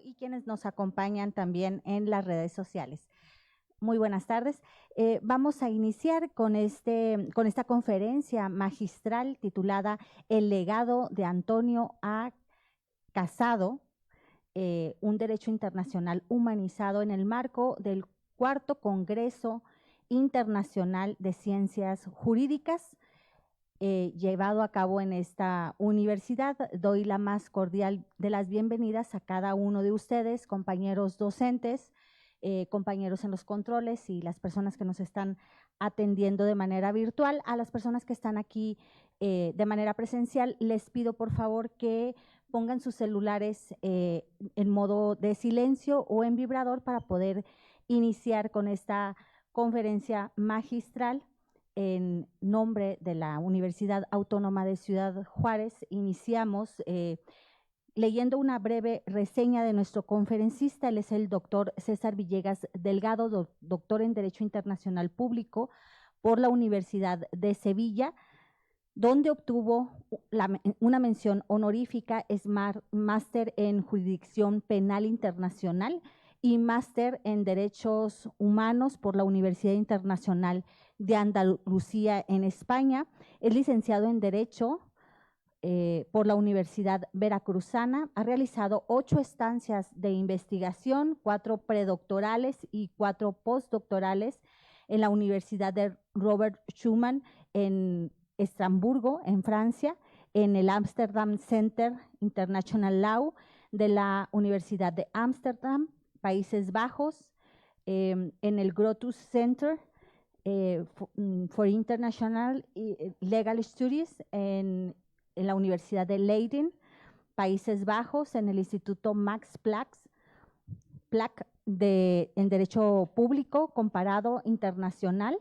y quienes nos acompañan también en las redes sociales. Muy buenas tardes. Vamos a iniciar con esta conferencia magistral titulada El legado de Antonio A. Casado, un derecho internacional humanizado en el marco del cuarto Congreso Internacional de Ciencias Jurídicas, llevado a cabo en esta universidad. Doy la más cordial de las bienvenidas a cada uno de ustedes, compañeros docentes, compañeros en los controles y las personas que nos están atendiendo de manera virtual. A las personas que están aquí de manera presencial, les pido por favor que pongan sus celulares en modo de silencio o en vibrador para poder iniciar con esta conferencia magistral. En nombre de la Universidad Autónoma de Ciudad Juárez, iniciamos leyendo una breve reseña de nuestro conferencista. Él es el doctor César Villegas Delgado, doctor en Derecho Internacional Público por la Universidad de Sevilla, donde obtuvo una mención honorífica, es máster en Jurisdicción Penal Internacional y máster en Derechos Humanos por la Universidad Internacional de Andalucía en España. Es licenciado en Derecho por la Universidad Veracruzana. Ha realizado 8 estancias de investigación, 4 predoctorales y 4 postdoctorales en la Universidad de Robert Schuman en Estrasburgo, en Francia, en el Amsterdam Center International Law de la Universidad de Ámsterdam, Países Bajos, en el Grotius Center for International Legal Studies en la Universidad de Leiden, Países Bajos, en el Instituto Max Planck en Derecho Público Comparado Internacional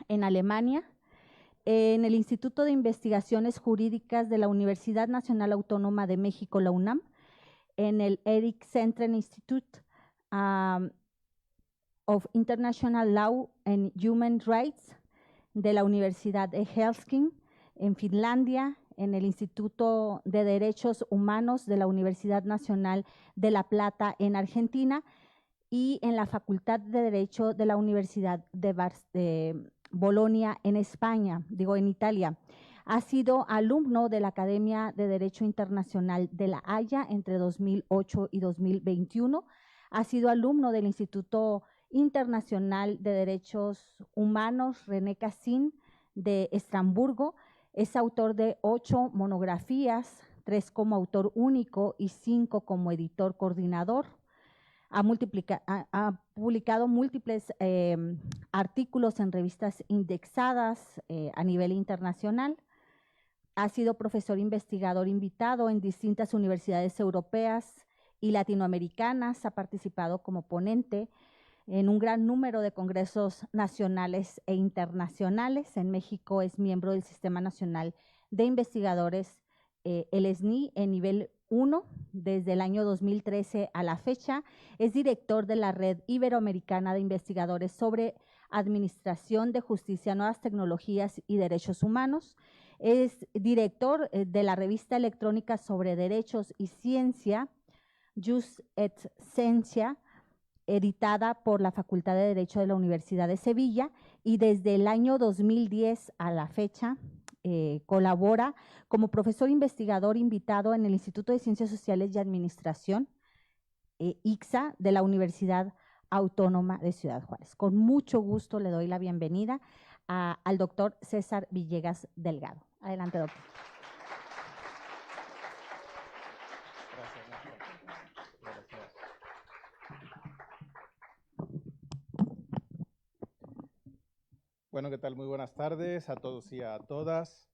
en Alemania, en el Instituto de Investigaciones Jurídicas de la Universidad Nacional Autónoma de México, la UNAM, en el Erik Centren Institute of International Law and Human Rights de la Universidad de Helsinki, en Finlandia, en el Instituto de Derechos Humanos de la Universidad Nacional de La Plata en Argentina y en la Facultad de Derecho de la Universidad de Bolonia en España, en Italia. Ha sido alumno de la Academia de Derecho Internacional de La Haya entre 2008 y 2021. Ha sido alumno del Instituto Internacional de Derechos Humanos René Cassin de Estrasburgo. Es autor de 8 monografías, 3 como autor único y 5 como editor coordinador. Ha publicado múltiples artículos en revistas indexadas a nivel internacional. Ha sido profesor investigador invitado en distintas universidades europeas y latinoamericanas. Ha participado como ponente en un gran número de congresos nacionales e internacionales. En México es miembro del Sistema Nacional de Investigadores, el SNI, en nivel 1, desde el año 2013 a la fecha. Es director de la Red Iberoamericana de Investigadores sobre Administración de Justicia, Nuevas Tecnologías y Derechos Humanos. Es director de la revista electrónica sobre Derechos y Ciencia, Jus et Scientia, editada por la Facultad de Derecho de la Universidad de Sevilla, y desde el año 2010 a la fecha colabora como profesor investigador invitado en el Instituto de Ciencias Sociales y Administración, ICSA, de la Universidad Autónoma de Ciudad Juárez. Con mucho gusto le doy la bienvenida al doctor César Villegas Delgado. Adelante, doctor. Bueno, ¿qué tal? Muy buenas tardes a todos y a todas.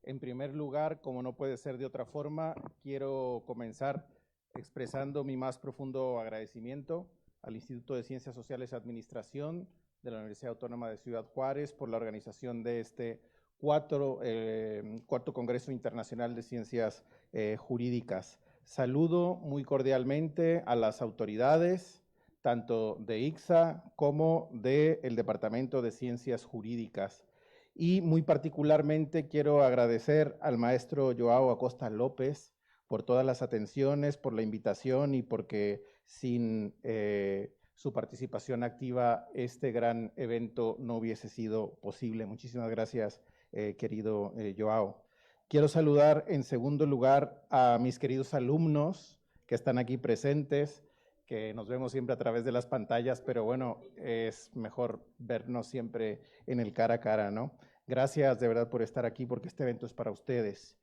En primer lugar, como no puede ser de otra forma, quiero comenzar expresando mi más profundo agradecimiento al Instituto de Ciencias Sociales y Administración de la Universidad Autónoma de Ciudad Juárez por la organización de este cuarto Congreso Internacional de Ciencias Jurídicas. Saludo muy cordialmente a las autoridades, tanto de ICSA como del Departamento de Ciencias Jurídicas. Y muy particularmente quiero agradecer al maestro Joao Acosta López por todas las atenciones, por la invitación y porque sin su participación activa este gran evento no hubiese sido posible. Muchísimas gracias, querido Joao. Quiero saludar en segundo lugar a mis queridos alumnos que están aquí presentes, que nos vemos siempre a través de las pantallas, pero bueno, es mejor vernos siempre en el cara a cara, ¿no? Gracias de verdad por estar aquí, porque este evento es para ustedes.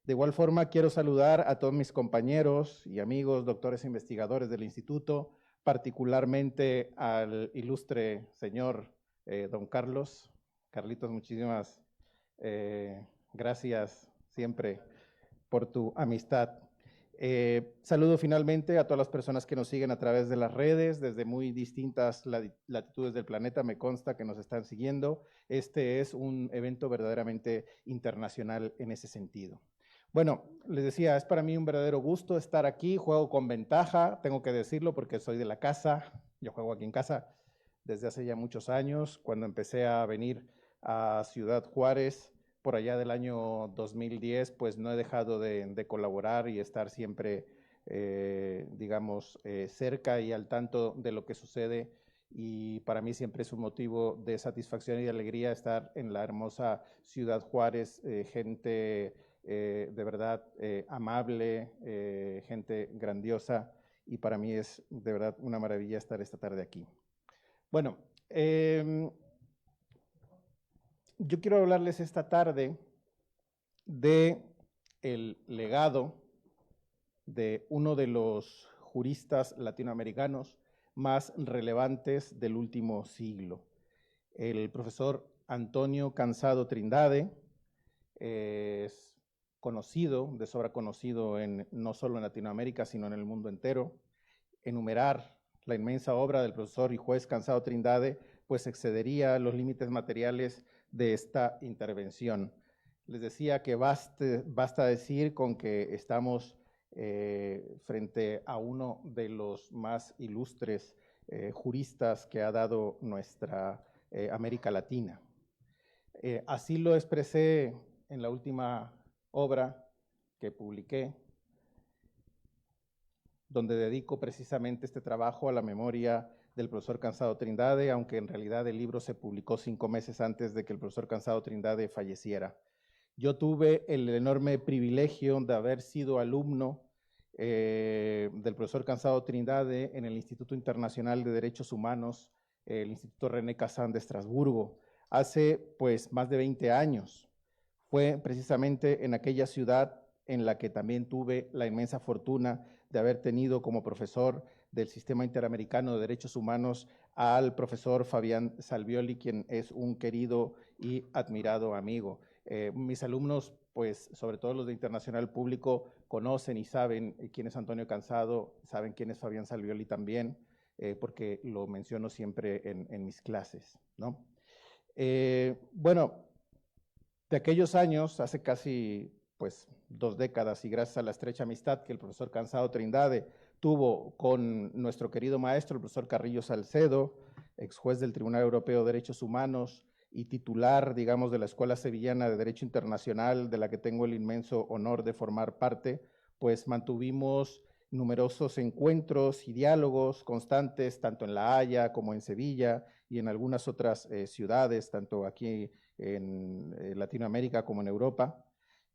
De igual forma, quiero saludar a todos mis compañeros y amigos, doctores e investigadores del instituto, particularmente al ilustre señor don Carlos. Carlitos, muchísimas gracias siempre por tu amistad. Saludo finalmente a todas las personas que nos siguen a través de las redes, desde muy distintas latitudes del planeta, me consta que nos están siguiendo. Este es un evento verdaderamente internacional en ese sentido. Bueno, les decía, es para mí un verdadero gusto estar aquí, juego con ventaja, tengo que decirlo porque soy de la casa, yo juego aquí en casa desde hace ya muchos años, cuando empecé a venir a Ciudad Juárez, por allá del año 2010, pues no he dejado de colaborar y estar siempre, digamos, cerca y al tanto de lo que sucede, y para mí siempre es un motivo de satisfacción y de alegría estar en la hermosa Ciudad Juárez, gente de verdad amable, gente grandiosa, y para mí es de verdad una maravilla estar esta tarde aquí. Bueno, yo quiero hablarles esta tarde de el legado de uno de los juristas latinoamericanos más relevantes del último siglo, el profesor Antonio Cansado Trindade. Es conocido, de sobra conocido, no solo en Latinoamérica, sino en el mundo entero. Enumerar la inmensa obra del profesor y juez Cansado Trindade, pues excedería los límites materiales de esta intervención. Les decía que basta decir con que estamos frente a uno de los más ilustres juristas que ha dado nuestra América Latina. Así lo expresé en la última obra que publiqué, donde dedico precisamente este trabajo a la memoria del profesor Cansado Trindade, aunque en realidad el libro se publicó 5 meses antes de que el profesor Cansado Trindade falleciera. Yo tuve el enorme privilegio de haber sido alumno del profesor Cansado Trindade en el Instituto Internacional de Derechos Humanos, el Instituto René Cassin de Estrasburgo, hace pues más de 20 años. Fue precisamente en aquella ciudad en la que también tuve la inmensa fortuna de haber tenido como profesor del Sistema Interamericano de Derechos Humanos al profesor Fabián Salvioli, quien es un querido y admirado amigo. Mis alumnos, pues sobre todo los de Internacional Público, conocen y saben quién es Antonio Cansado, saben quién es Fabián Salvioli también, porque lo menciono siempre en mis clases, ¿no? Bueno, de aquellos años, hace casi pues 2 décadas, y gracias a la estrecha amistad que el profesor Cansado Trindade tuvo con nuestro querido maestro, el profesor Carrillo Salcedo, ex juez del Tribunal Europeo de Derechos Humanos y titular, digamos, de la Escuela Sevillana de Derecho Internacional, de la que tengo el inmenso honor de formar parte, pues mantuvimos numerosos encuentros y diálogos constantes, tanto en La Haya como en Sevilla y en algunas otras ciudades, tanto aquí en Latinoamérica como en Europa.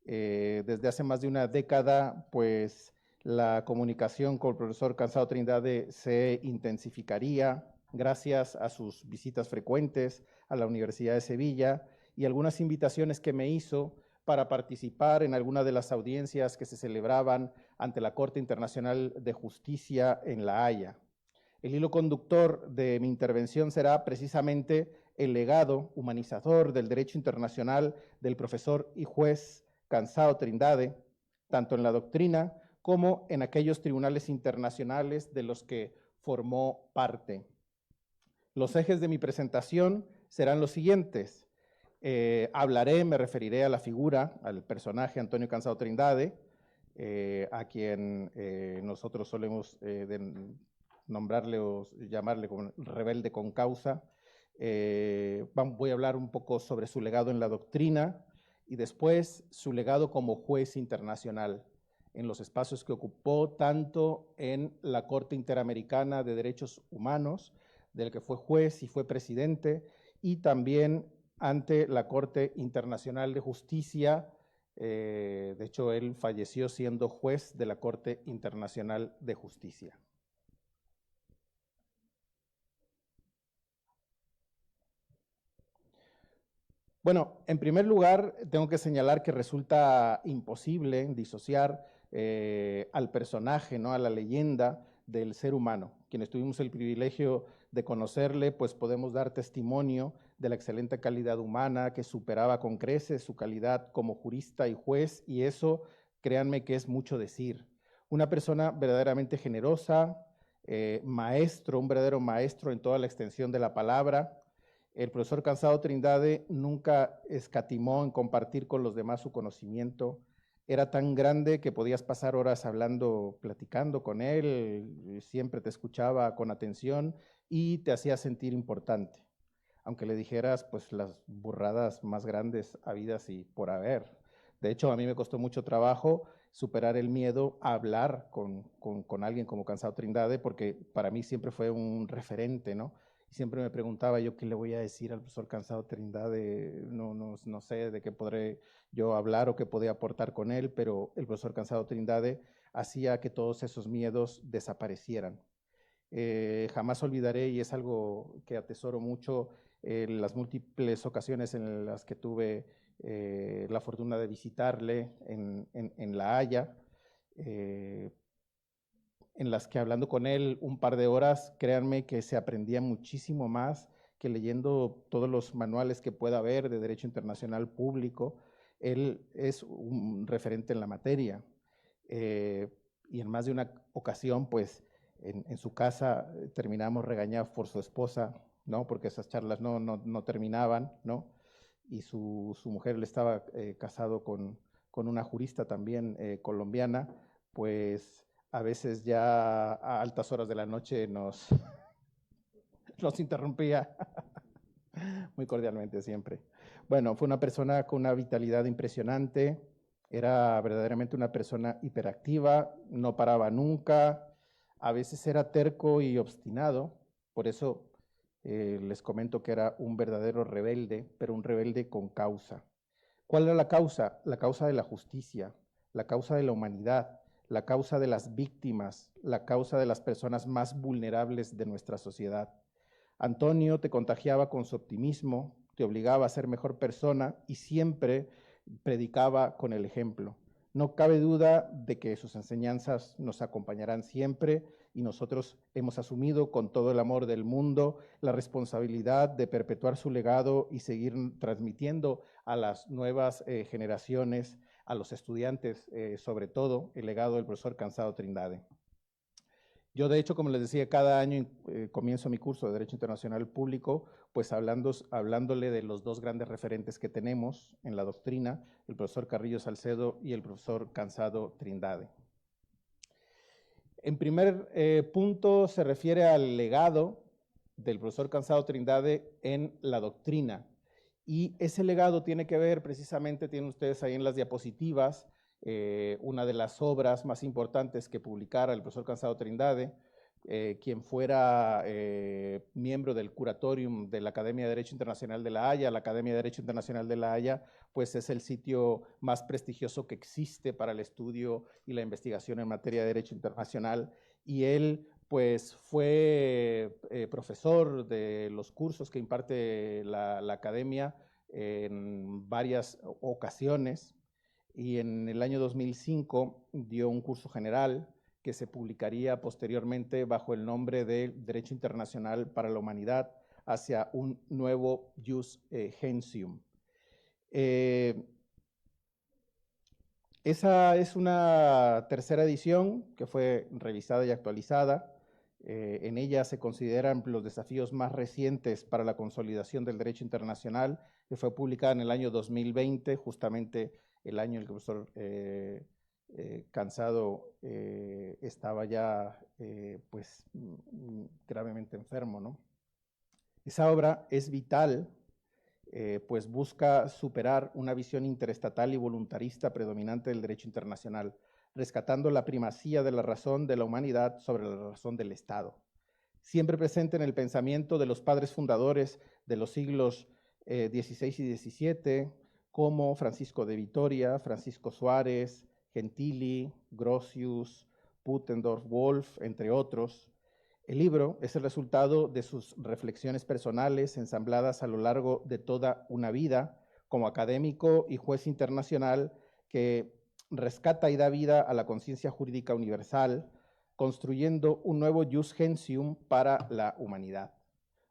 Desde hace más de una década, pues la comunicación con el profesor Cansado Trindade se intensificaría gracias a sus visitas frecuentes a la Universidad de Sevilla y algunas invitaciones que me hizo para participar en alguna de las audiencias que se celebraban ante la Corte Internacional de Justicia en La Haya. El hilo conductor de mi intervención será precisamente el legado humanizador del derecho internacional del profesor y juez Cansado Trindade, tanto en la doctrina como en aquellos tribunales internacionales de los que formó parte. Los ejes de mi presentación serán los siguientes. Me referiré a la figura, al personaje Antonio Cansado Trindade, a quien nosotros solemos nombrarle o llamarle como rebelde con causa. Voy a hablar un poco sobre su legado en la doctrina y después su legado como juez internacional. en los espacios que ocupó tanto en la Corte Interamericana de Derechos Humanos, del que fue juez y fue presidente, y también ante la Corte Internacional de Justicia. De hecho, él falleció siendo juez de la Corte Internacional de Justicia. Bueno, en primer lugar, tengo que señalar que resulta imposible disociar al personaje, ¿no?, a la leyenda del ser humano. Quienes tuvimos el privilegio de conocerle, pues podemos dar testimonio de la excelente calidad humana que superaba con creces su calidad como jurista y juez, y eso, créanme que es mucho decir. Una persona verdaderamente generosa, maestro, un verdadero maestro en toda la extensión de la palabra. El profesor Cansado Trindade nunca escatimó en compartir con los demás su conocimiento. Era tan grande que podías pasar horas hablando, platicando con él, siempre te escuchaba con atención y te hacía sentir importante, aunque le dijeras pues las burradas más grandes habidas y por haber. De hecho, a mí me costó mucho trabajo superar el miedo a hablar con alguien como Cansado Trindade, porque para mí siempre fue un referente, ¿no? Siempre me preguntaba yo qué le voy a decir al profesor Cansado Trindade, no sé de qué podré yo hablar o qué podía aportar con él, pero el profesor Cansado Trindade hacía que todos esos miedos desaparecieran. Jamás olvidaré, y es algo que atesoro mucho, las múltiples ocasiones en las que tuve la fortuna de visitarle en La Haya, en las que hablando con él un par de horas, créanme que se aprendía muchísimo más que leyendo todos los manuales que pueda haber de Derecho Internacional Público. Él es un referente en la materia. Y en más de una ocasión, pues, en su casa terminamos regañados por su esposa, ¿no? Porque esas charlas no terminaban, ¿no? Y su mujer, él estaba casado con una jurista también colombiana, pues a veces ya a altas horas de la noche nos interrumpía muy cordialmente siempre. Bueno, fue una persona con una vitalidad impresionante, era verdaderamente una persona hiperactiva, no paraba nunca, a veces era terco y obstinado, por eso les comento que era un verdadero rebelde, pero un rebelde con causa. ¿Cuál era la causa? La causa de la justicia, la causa de la humanidad, la causa de las víctimas, la causa de las personas más vulnerables de nuestra sociedad. Antonio te contagiaba con su optimismo, te obligaba a ser mejor persona y siempre predicaba con el ejemplo. No cabe duda de que sus enseñanzas nos acompañarán siempre y nosotros hemos asumido con todo el amor del mundo la responsabilidad de perpetuar su legado y seguir transmitiendo a las nuevas generaciones, a los estudiantes sobre todo, el legado del profesor Cansado Trindade. Yo, de hecho, como les decía, cada año comienzo mi curso de Derecho Internacional Público, pues hablándole de los dos grandes referentes que tenemos en la doctrina, el profesor Carrillo Salcedo y el profesor Cansado Trindade. En primer punto se refiere al legado del profesor Cansado Trindade en la doctrina. Y ese legado tiene que ver precisamente, tienen ustedes ahí en las diapositivas, una de las obras más importantes que publicara el profesor Cansado Trindade, quien fuera miembro del curatorium de la Academia de Derecho Internacional de La Haya. La Academia de Derecho Internacional de La Haya, pues es el sitio más prestigioso que existe para el estudio y la investigación en materia de derecho internacional, y él pues fue profesor de los cursos que imparte la academia en varias ocasiones, y en el año 2005 dio un curso general que se publicaría posteriormente bajo el nombre de Derecho Internacional para la Humanidad hacia un nuevo Jus Gentium. Esa es una tercera edición que fue revisada y actualizada. En ella se consideran los desafíos más recientes para la consolidación del derecho internacional, que fue publicada en el año 2020, justamente el año en el que el profesor Cansado estaba ya pues gravemente enfermo, ¿no? Esa obra es vital, pues busca superar una visión interestatal y voluntarista predominante del derecho internacional. rescatando la primacía de la razón de la humanidad sobre la razón del Estado. Siempre presente en el pensamiento de los padres fundadores de los siglos XVI y XVII, como Francisco de Vitoria, Francisco Suárez, Gentili, Grotius, Putendorf, Wolf, entre otros. El libro es el resultado de sus reflexiones personales ensambladas a lo largo de toda una vida como académico y juez internacional que rescata y da vida a la conciencia jurídica universal, construyendo un nuevo jus gentium para la humanidad.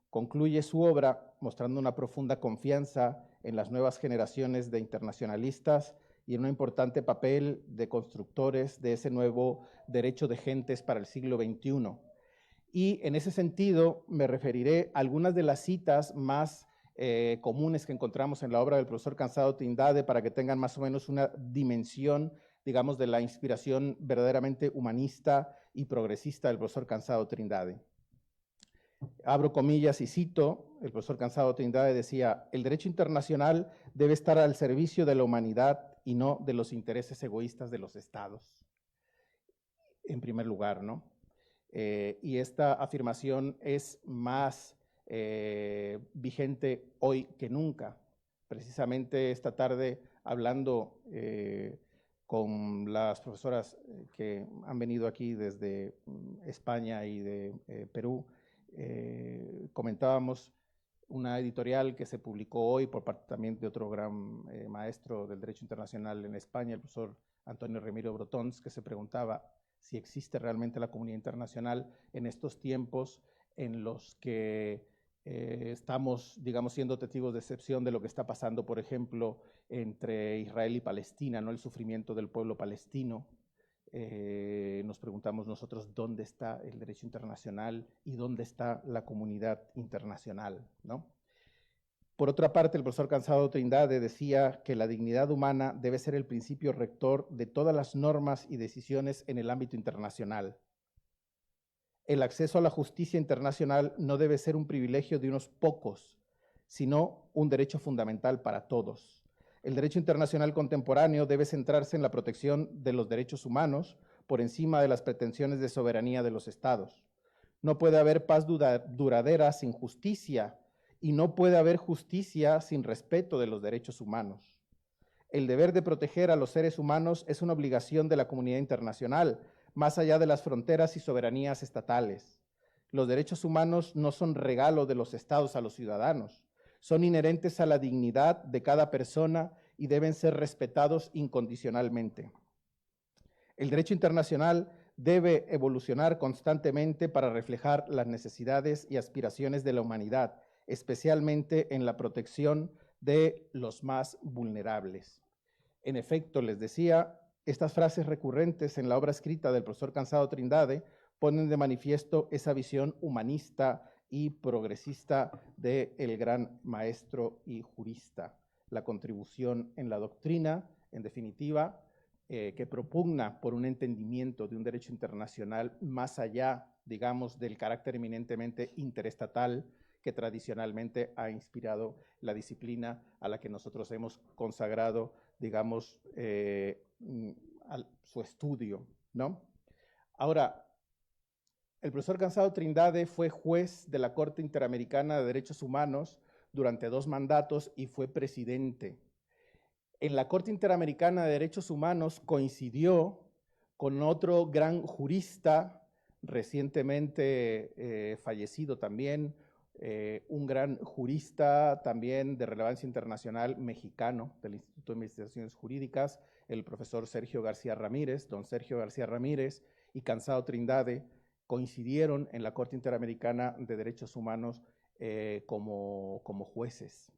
Concluye su obra mostrando una profunda confianza en las nuevas generaciones de internacionalistas y en un importante papel de constructores de ese nuevo derecho de gentes para el siglo XXI. Y en ese sentido me referiré a algunas de las citas más comunes que encontramos en la obra del profesor Cansado Trindade para que tengan más o menos una dimensión, digamos, de la inspiración verdaderamente humanista y progresista del profesor Cansado Trindade. Abro comillas y cito, el profesor Cansado Trindade decía: el derecho internacional debe estar al servicio de la humanidad y no de los intereses egoístas de los estados. En primer lugar, ¿no? Y esta afirmación es más vigente hoy que nunca. Precisamente esta tarde, hablando con las profesoras que han venido aquí desde España y de Perú, comentábamos una editorial que se publicó hoy por parte también de otro gran maestro del derecho internacional en España, el profesor Antonio Remiro Brotons, que se preguntaba si existe realmente la comunidad internacional en estos tiempos en los que estamos, digamos, siendo testigos de excepción de lo que está pasando, por ejemplo, entre Israel y Palestina, ¿no? El sufrimiento del pueblo palestino. Nos preguntamos nosotros dónde está el derecho internacional y dónde está la comunidad internacional, ¿no? Por otra parte, el profesor Cansado Trindade decía que la dignidad humana debe ser el principio rector de todas las normas y decisiones en el ámbito internacional. El acceso a la justicia internacional no debe ser un privilegio de unos pocos, sino un derecho fundamental para todos. El derecho internacional contemporáneo debe centrarse en la protección de los derechos humanos por encima de las pretensiones de soberanía de los estados. No puede haber paz duradera sin justicia, y no puede haber justicia sin respeto de los derechos humanos. El deber de proteger a los seres humanos es una obligación de la comunidad internacional, más allá de las fronteras y soberanías estatales. Los derechos humanos no son regalo de los estados a los ciudadanos, son inherentes a la dignidad de cada persona y deben ser respetados incondicionalmente. El derecho internacional debe evolucionar constantemente para reflejar las necesidades y aspiraciones de la humanidad, especialmente en la protección de los más vulnerables. En efecto, les decía, estas frases recurrentes en la obra escrita del profesor Cansado Trindade ponen de manifiesto esa visión humanista y progresista del gran maestro y jurista. La contribución en la doctrina, en definitiva, que propugna por un entendimiento de un derecho internacional más allá, digamos, del carácter eminentemente interestatal que tradicionalmente ha inspirado la disciplina a la que nosotros hemos consagrado, digamos, su estudio, ¿no? Ahora, el profesor Cansado Trindade fue juez de la Corte Interamericana de Derechos Humanos durante 2 mandatos y fue presidente. En la Corte Interamericana de Derechos Humanos coincidió con otro gran jurista recientemente fallecido también, un gran jurista también de relevancia internacional mexicano del Instituto de Investigaciones Jurídicas, el profesor Sergio García Ramírez. Don Sergio García Ramírez y Cansado Trindade coincidieron en la Corte Interamericana de Derechos Humanos como jueces.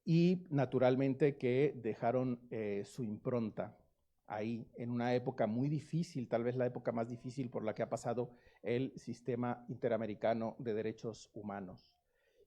Y naturalmente que dejaron su impronta ahí en una época muy difícil, tal vez la época más difícil por la que ha pasado el sistema interamericano de derechos humanos.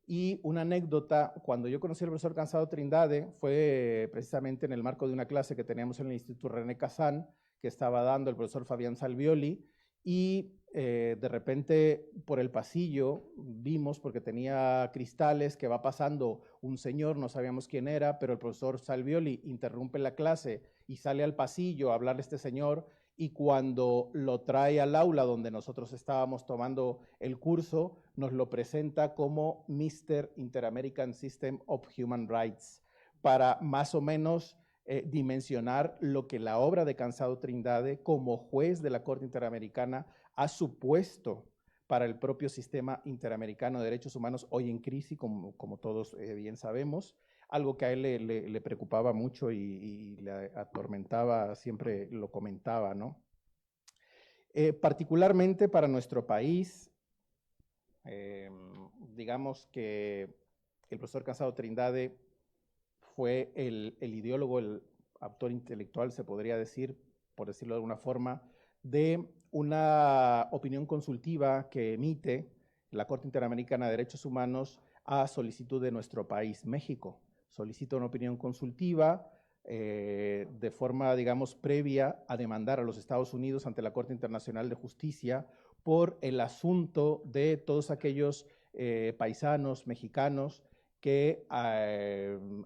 Y una anécdota, cuando yo conocí al profesor Cansado Trindade, fue precisamente en el marco de una clase que teníamos en el Instituto René Cassin, que estaba dando el profesor Fabián Salvioli, y de repente por el pasillo vimos, porque tenía cristales, que va pasando un señor, no sabíamos quién era, pero el profesor Salvioli interrumpe la clase y sale al pasillo a hablarle a este señor, y cuando lo trae al aula donde nosotros estábamos tomando el curso, nos lo presenta como Mr. Inter-American System of Human Rights, para más o menos dimensionar lo que la obra de Cansado Trindade como juez de la Corte Interamericana ha supuesto para el propio sistema interamericano de derechos humanos, hoy en crisis, como todos bien sabemos, algo que a él le preocupaba mucho y le atormentaba, siempre lo comentaba, ¿no? Particularmente para nuestro país, digamos que el profesor Cansado Trindade fue el ideólogo, el autor intelectual, se podría decir, por decirlo de alguna forma, de una opinión consultiva que emite la Corte Interamericana de Derechos Humanos a solicitud de nuestro país, México. Solicita una opinión consultiva de forma, digamos, previa a demandar a los Estados Unidos ante la Corte Internacional de Justicia por el asunto de todos aquellos paisanos mexicanos que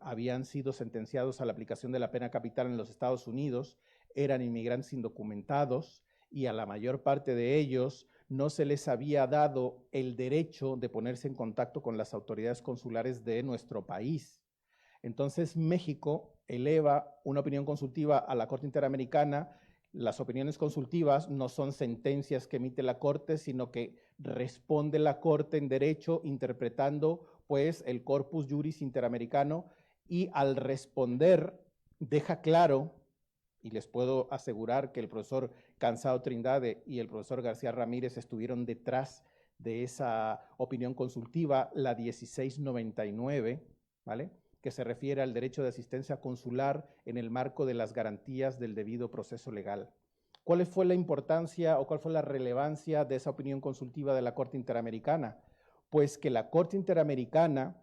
habían sido sentenciados a la aplicación de la pena capital en los Estados Unidos, eran inmigrantes indocumentados y a la mayor parte de ellos no se les había dado el derecho de ponerse en contacto con las autoridades consulares de nuestro país. Entonces México eleva una opinión consultiva a la Corte Interamericana. Las opiniones consultivas no son sentencias que emite la Corte, sino que responde la Corte en derecho interpretando pues el corpus juris interamericano, y al responder deja claro, y les puedo asegurar que el profesor Cansado Trindade y el profesor García Ramírez estuvieron detrás de esa opinión consultiva, la 1699, ¿vale?, que se refiere al derecho de asistencia consular en el marco de las garantías del debido proceso legal. ¿Cuál fue la importancia o cuál fue la relevancia de esa opinión consultiva de la Corte Interamericana? Pues que la Corte Interamericana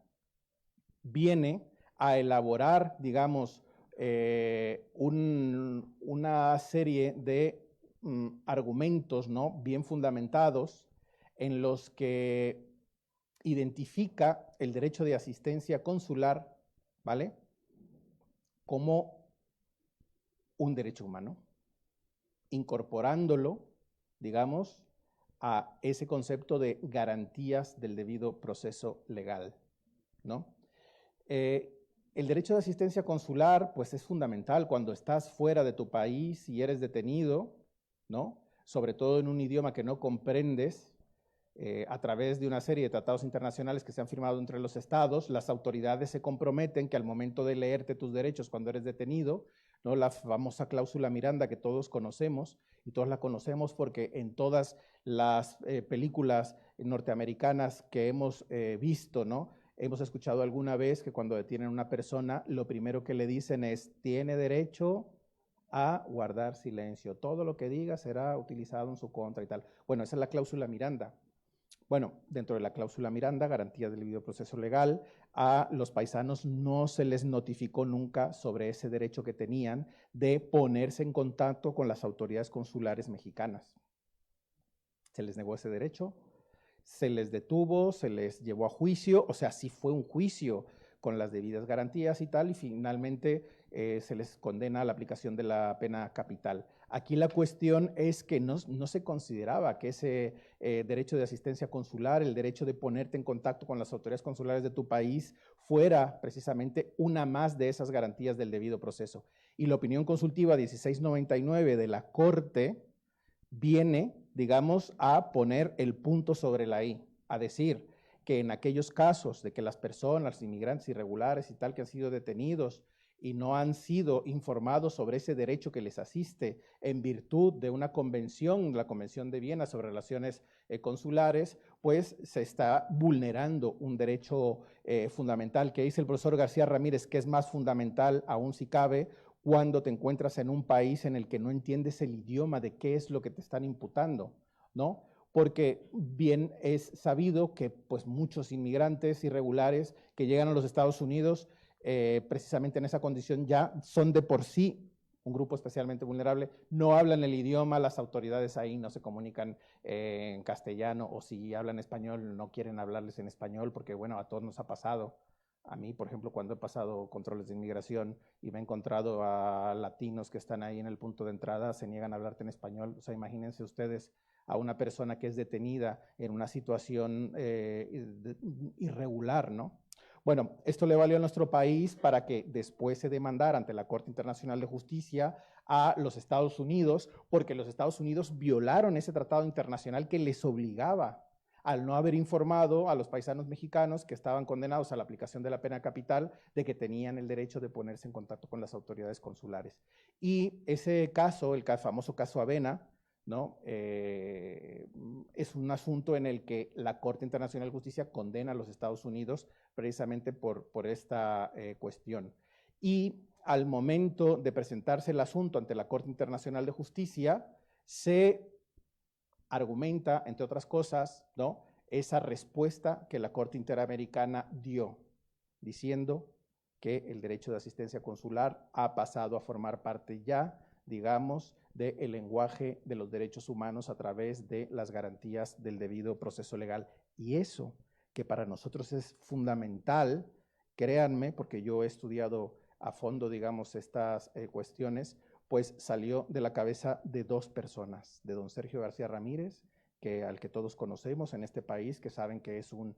viene a elaborar, digamos, una serie de argumentos, ¿no?, bien fundamentados, en los que identifica el derecho de asistencia consular, ¿vale?, como un derecho humano, incorporándolo, digamos, a ese concepto de garantías del debido proceso legal, ¿no? El derecho de asistencia consular, pues es fundamental cuando estás fuera de tu país y eres detenido, ¿no?, sobre todo en un idioma que no comprendes, a través de una serie de tratados internacionales que se han firmado entre los estados. Las autoridades se comprometen que al momento de leerte tus derechos cuando eres detenido, ¿no?, la famosa cláusula Miranda que todos conocemos, y todos la conocemos porque en todas las películas norteamericanas que hemos visto, ¿no?, hemos escuchado alguna vez que cuando detienen a una persona, lo primero que le dicen es: tiene derecho a guardar silencio, todo lo que diga será utilizado en su contra y tal. Bueno, esa es la cláusula Miranda. Bueno, dentro de la cláusula Miranda, garantía del debido proceso legal, a los paisanos no se les notificó nunca sobre ese derecho que tenían de ponerse en contacto con las autoridades consulares mexicanas. Se les negó ese derecho, se les detuvo, se les llevó a juicio, o sea, sí fue un juicio con las debidas garantías y tal, y finalmente se les condena a la aplicación de la pena capital. Aquí la cuestión es que no se consideraba que ese derecho de asistencia consular, el derecho de ponerte en contacto con las autoridades consulares de tu país, fuera precisamente una más de esas garantías del debido proceso. Y la opinión consultiva 1699 de la Corte viene, digamos, a poner el punto sobre la I, a decir que en aquellos casos de que las personas, los inmigrantes irregulares y tal, que han sido detenidos y no han sido informados sobre ese derecho que les asiste en virtud de una convención, la Convención de Viena sobre relaciones consulares, pues se está vulnerando un derecho fundamental, que dice el profesor García Ramírez que es más fundamental aún si cabe cuando te encuentras en un país en el que no entiendes el idioma de qué es lo que te están imputando, ¿no? Porque bien es sabido que pues muchos inmigrantes irregulares que llegan a los Estados Unidos precisamente en esa condición ya son de por sí un grupo especialmente vulnerable, no hablan el idioma, las autoridades ahí no se comunican en castellano, o si hablan español no quieren hablarles en español, porque bueno, a todos nos ha pasado. A mí, por ejemplo, cuando he pasado controles de inmigración y me he encontrado a latinos que están ahí en el punto de entrada, se niegan a hablarte en español. O sea, imagínense ustedes a una persona que es detenida en una situación irregular, ¿no? Bueno, esto le valió a nuestro país para que después se demandara ante la Corte Internacional de Justicia a los Estados Unidos, porque los Estados Unidos violaron ese tratado internacional que les obligaba, al no haber informado a los paisanos mexicanos que estaban condenados a la aplicación de la pena capital, de que tenían el derecho de ponerse en contacto con las autoridades consulares. Y ese caso, el famoso caso Avena, ¿no? Es un asunto en el que la Corte Internacional de Justicia condena a los Estados Unidos precisamente por esta cuestión. Y al momento de presentarse el asunto ante la Corte Internacional de Justicia, se argumenta, entre otras cosas, ¿no?, esa respuesta que la Corte Interamericana dio, diciendo que el derecho de asistencia consular ha pasado a formar parte ya, digamos, del lenguaje de los derechos humanos a través de las garantías del debido proceso legal. Y eso, que para nosotros es fundamental, créanme, porque yo he estudiado a fondo, digamos, estas cuestiones, pues salió de la cabeza de dos personas, de don Sergio García Ramírez, al que todos conocemos en este país, que saben que es un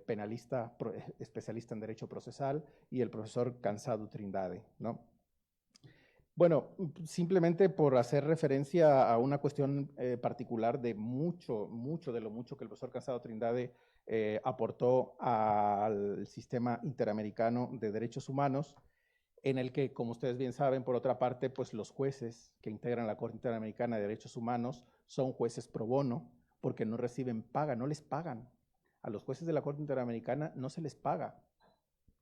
penalista especialista en derecho procesal, y el profesor Cansado Trindade, ¿no? Bueno, simplemente por hacer referencia a una cuestión particular de mucho que el profesor Cansado Trindade aportó al sistema interamericano de derechos humanos, en el que, como ustedes bien saben, por otra parte, pues los jueces que integran la Corte Interamericana de Derechos Humanos son jueces pro bono, porque no reciben paga, no les pagan. A los jueces de la Corte Interamericana no se les paga.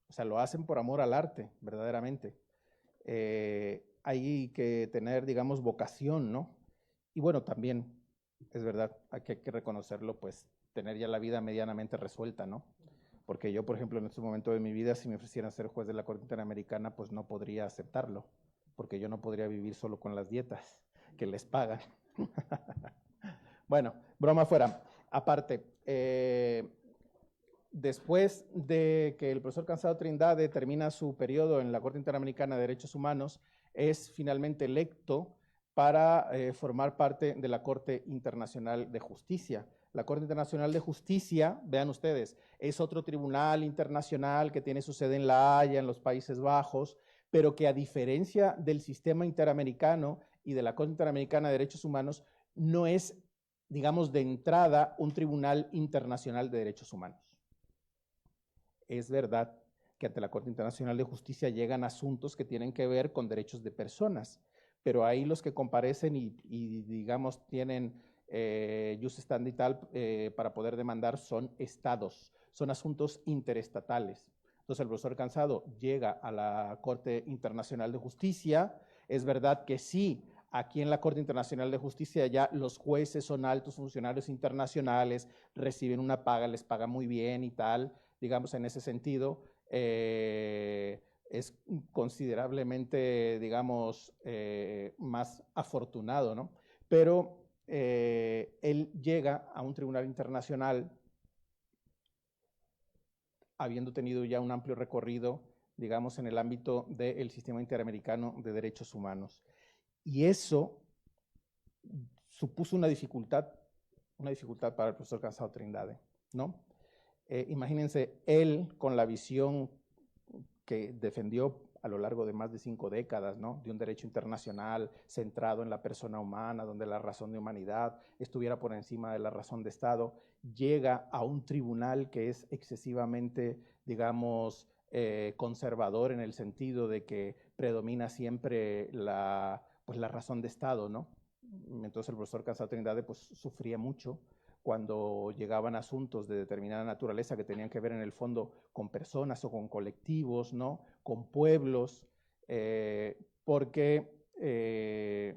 O sea, lo hacen por amor al arte, verdaderamente. Hay que tener, digamos, vocación, ¿no? Y bueno, también, es verdad, hay que reconocerlo, pues, tener ya la vida medianamente resuelta, ¿no? Porque yo, por ejemplo, en este momento de mi vida, si me ofrecieran ser juez de la Corte Interamericana, pues no podría aceptarlo, porque yo no podría vivir solo con las dietas que les pagan. Bueno, broma fuera. Aparte, después de que el profesor Cansado Trindade termina su periodo en la Corte Interamericana de Derechos Humanos, es finalmente electo para formar parte de la Corte Internacional de Justicia. La Corte Internacional de Justicia, vean ustedes, es otro tribunal internacional que tiene su sede en La Haya, en los Países Bajos, pero que a diferencia del sistema interamericano y de la Corte Interamericana de Derechos Humanos, no es, digamos, de entrada un tribunal internacional de derechos humanos. Es verdad que ante la Corte Internacional de Justicia llegan asuntos que tienen que ver con derechos de personas, pero ahí los que comparecen y digamos, tienen jus standi tal para poder demandar son estados, son asuntos interestatales. Entonces el profesor Cansado llega a la Corte Internacional de Justicia. Es verdad que sí, aquí en la Corte Internacional de Justicia ya los jueces son altos funcionarios internacionales, reciben una paga, les paga muy bien y tal, digamos, en ese sentido, es considerablemente, digamos, más afortunado, ¿no? Pero él llega a un tribunal internacional habiendo tenido ya un amplio recorrido, digamos, en el ámbito del sistema interamericano de derechos humanos. Y eso supuso una dificultad para el profesor Cansado Trindade, ¿no? Imagínense, él con la visión que defendió a lo largo de más de 5 décadas, ¿no?, de un derecho internacional centrado en la persona humana, donde la razón de humanidad estuviera por encima de la razón de Estado, llega a un tribunal que es excesivamente, digamos, conservador en el sentido de que predomina siempre pues la razón de Estado, ¿no? Entonces el profesor Cansado Trindade pues sufría mucho cuando llegaban asuntos de determinada naturaleza que tenían que ver en el fondo con personas o con colectivos, ¿no?, con pueblos, porque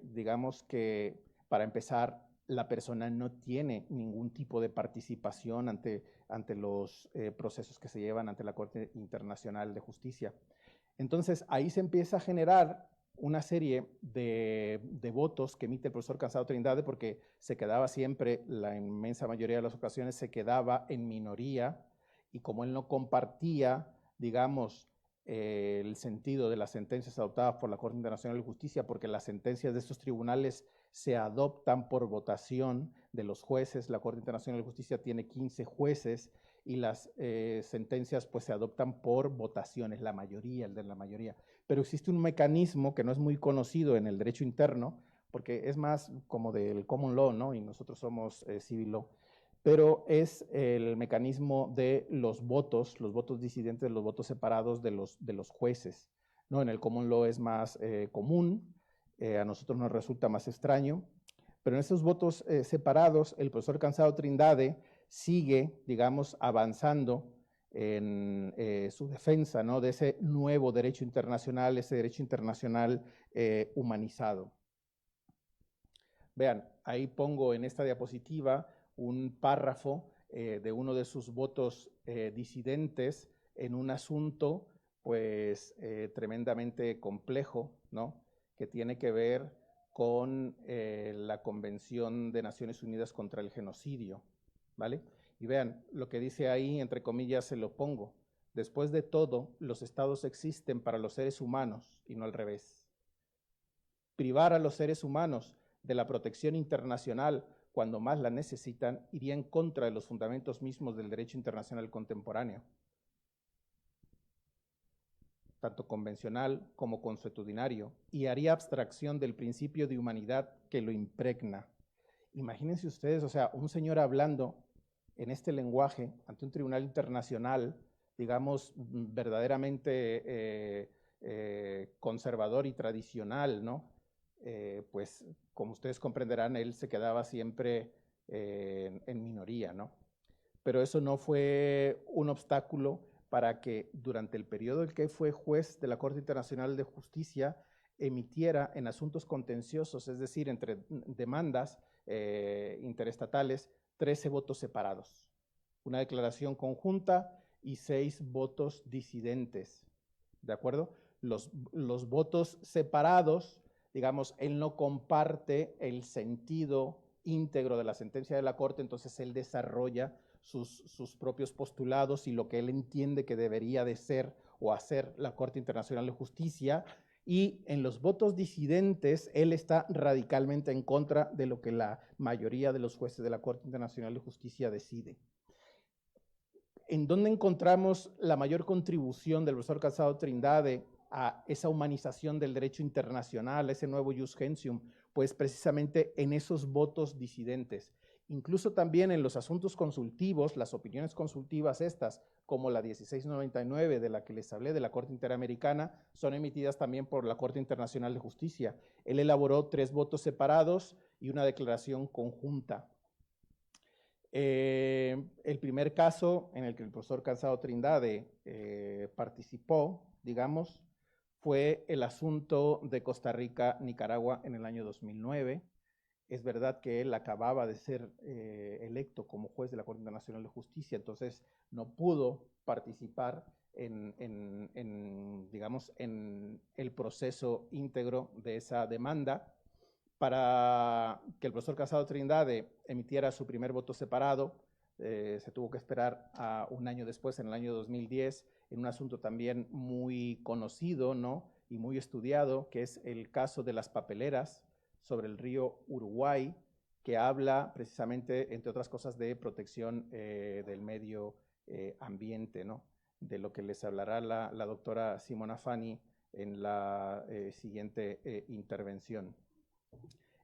digamos que para empezar la persona no tiene ningún tipo de participación ante los procesos que se llevan ante la Corte Internacional de Justicia. Entonces ahí se empieza a generar una serie de votos que emite el profesor Cansado Trindade, porque se quedaba siempre, la inmensa mayoría de las ocasiones, se quedaba en minoría, y como él no compartía, digamos, el sentido de las sentencias adoptadas por la Corte Internacional de Justicia, porque las sentencias de estos tribunales se adoptan por votación de los jueces. La Corte Internacional de Justicia tiene 15 jueces y las sentencias pues se adoptan por votaciones, la mayoría, el de la mayoría. Pero existe un mecanismo que no es muy conocido en el derecho interno, porque es más como del common law, ¿no? Y nosotros somos civil law, pero es el mecanismo de los votos disidentes, los votos separados de los jueces, ¿no? En el common law es más común, a nosotros nos resulta más extraño, pero en esos votos separados, el profesor Cansado Trindade sigue, digamos, avanzando en su defensa, ¿no? De ese nuevo derecho internacional, ese derecho internacional humanizado. Vean, ahí pongo en esta diapositiva un párrafo de uno de sus votos disidentes en un asunto pues tremendamente complejo, ¿no? Que tiene que ver con la Convención de Naciones Unidas contra el Genocidio, ¿vale? Y vean, lo que dice ahí, entre comillas, se lo pongo. Después de todo, los estados existen para los seres humanos y no al revés. Privar a los seres humanos de la protección internacional cuando más la necesitan iría en contra de los fundamentos mismos del derecho internacional contemporáneo, tanto convencional como consuetudinario, y haría abstracción del principio de humanidad que lo impregna. Imagínense ustedes, o sea, un señor hablando en este lenguaje ante un tribunal internacional, digamos, verdaderamente conservador y tradicional, ¿no? Pues, como ustedes comprenderán, él se quedaba siempre en minoría, ¿no? Pero eso no fue un obstáculo para que durante el periodo en que fue juez de la Corte Internacional de Justicia emitiera en asuntos contenciosos, es decir, entre demandas interestatales, 13 votos separados, una declaración conjunta y 6 votos disidentes, ¿de acuerdo? Los votos separados, digamos, él no comparte el sentido íntegro de la sentencia de la Corte, entonces él desarrolla sus propios postulados y lo que él entiende que debería de ser o hacer la Corte Internacional de Justicia, y en los votos disidentes él está radicalmente en contra de lo que la mayoría de los jueces de la Corte Internacional de Justicia decide. ¿En dónde encontramos la mayor contribución del profesor Cansado Trindade a esa humanización del derecho internacional, a ese nuevo jus gentium? Pues precisamente en esos votos disidentes. Incluso también en los asuntos consultivos, las opiniones consultivas estas, como la 1699 de la que les hablé, de la Corte Interamericana, son emitidas también por la Corte Internacional de Justicia. Él elaboró 3 votos separados y una declaración conjunta. El primer caso en el que el profesor Cansado Trindade participó, digamos, fue el asunto de Costa Rica-Nicaragua en el año 2009. Es verdad que él acababa de ser electo como juez de la Corte Internacional de Justicia, entonces no pudo participar digamos, en el proceso íntegro de esa demanda. Para que el profesor Cansado Trindade emitiera su primer voto separado, se tuvo que esperar a un año después, en el año 2010, en un asunto también muy conocido, ¿no? Y muy estudiado, que es el caso de las papeleras sobre el río Uruguay, que habla precisamente, entre otras cosas, de protección del medio ambiente, ¿no? De lo que les hablará la doctora Simona Fani en la siguiente intervención.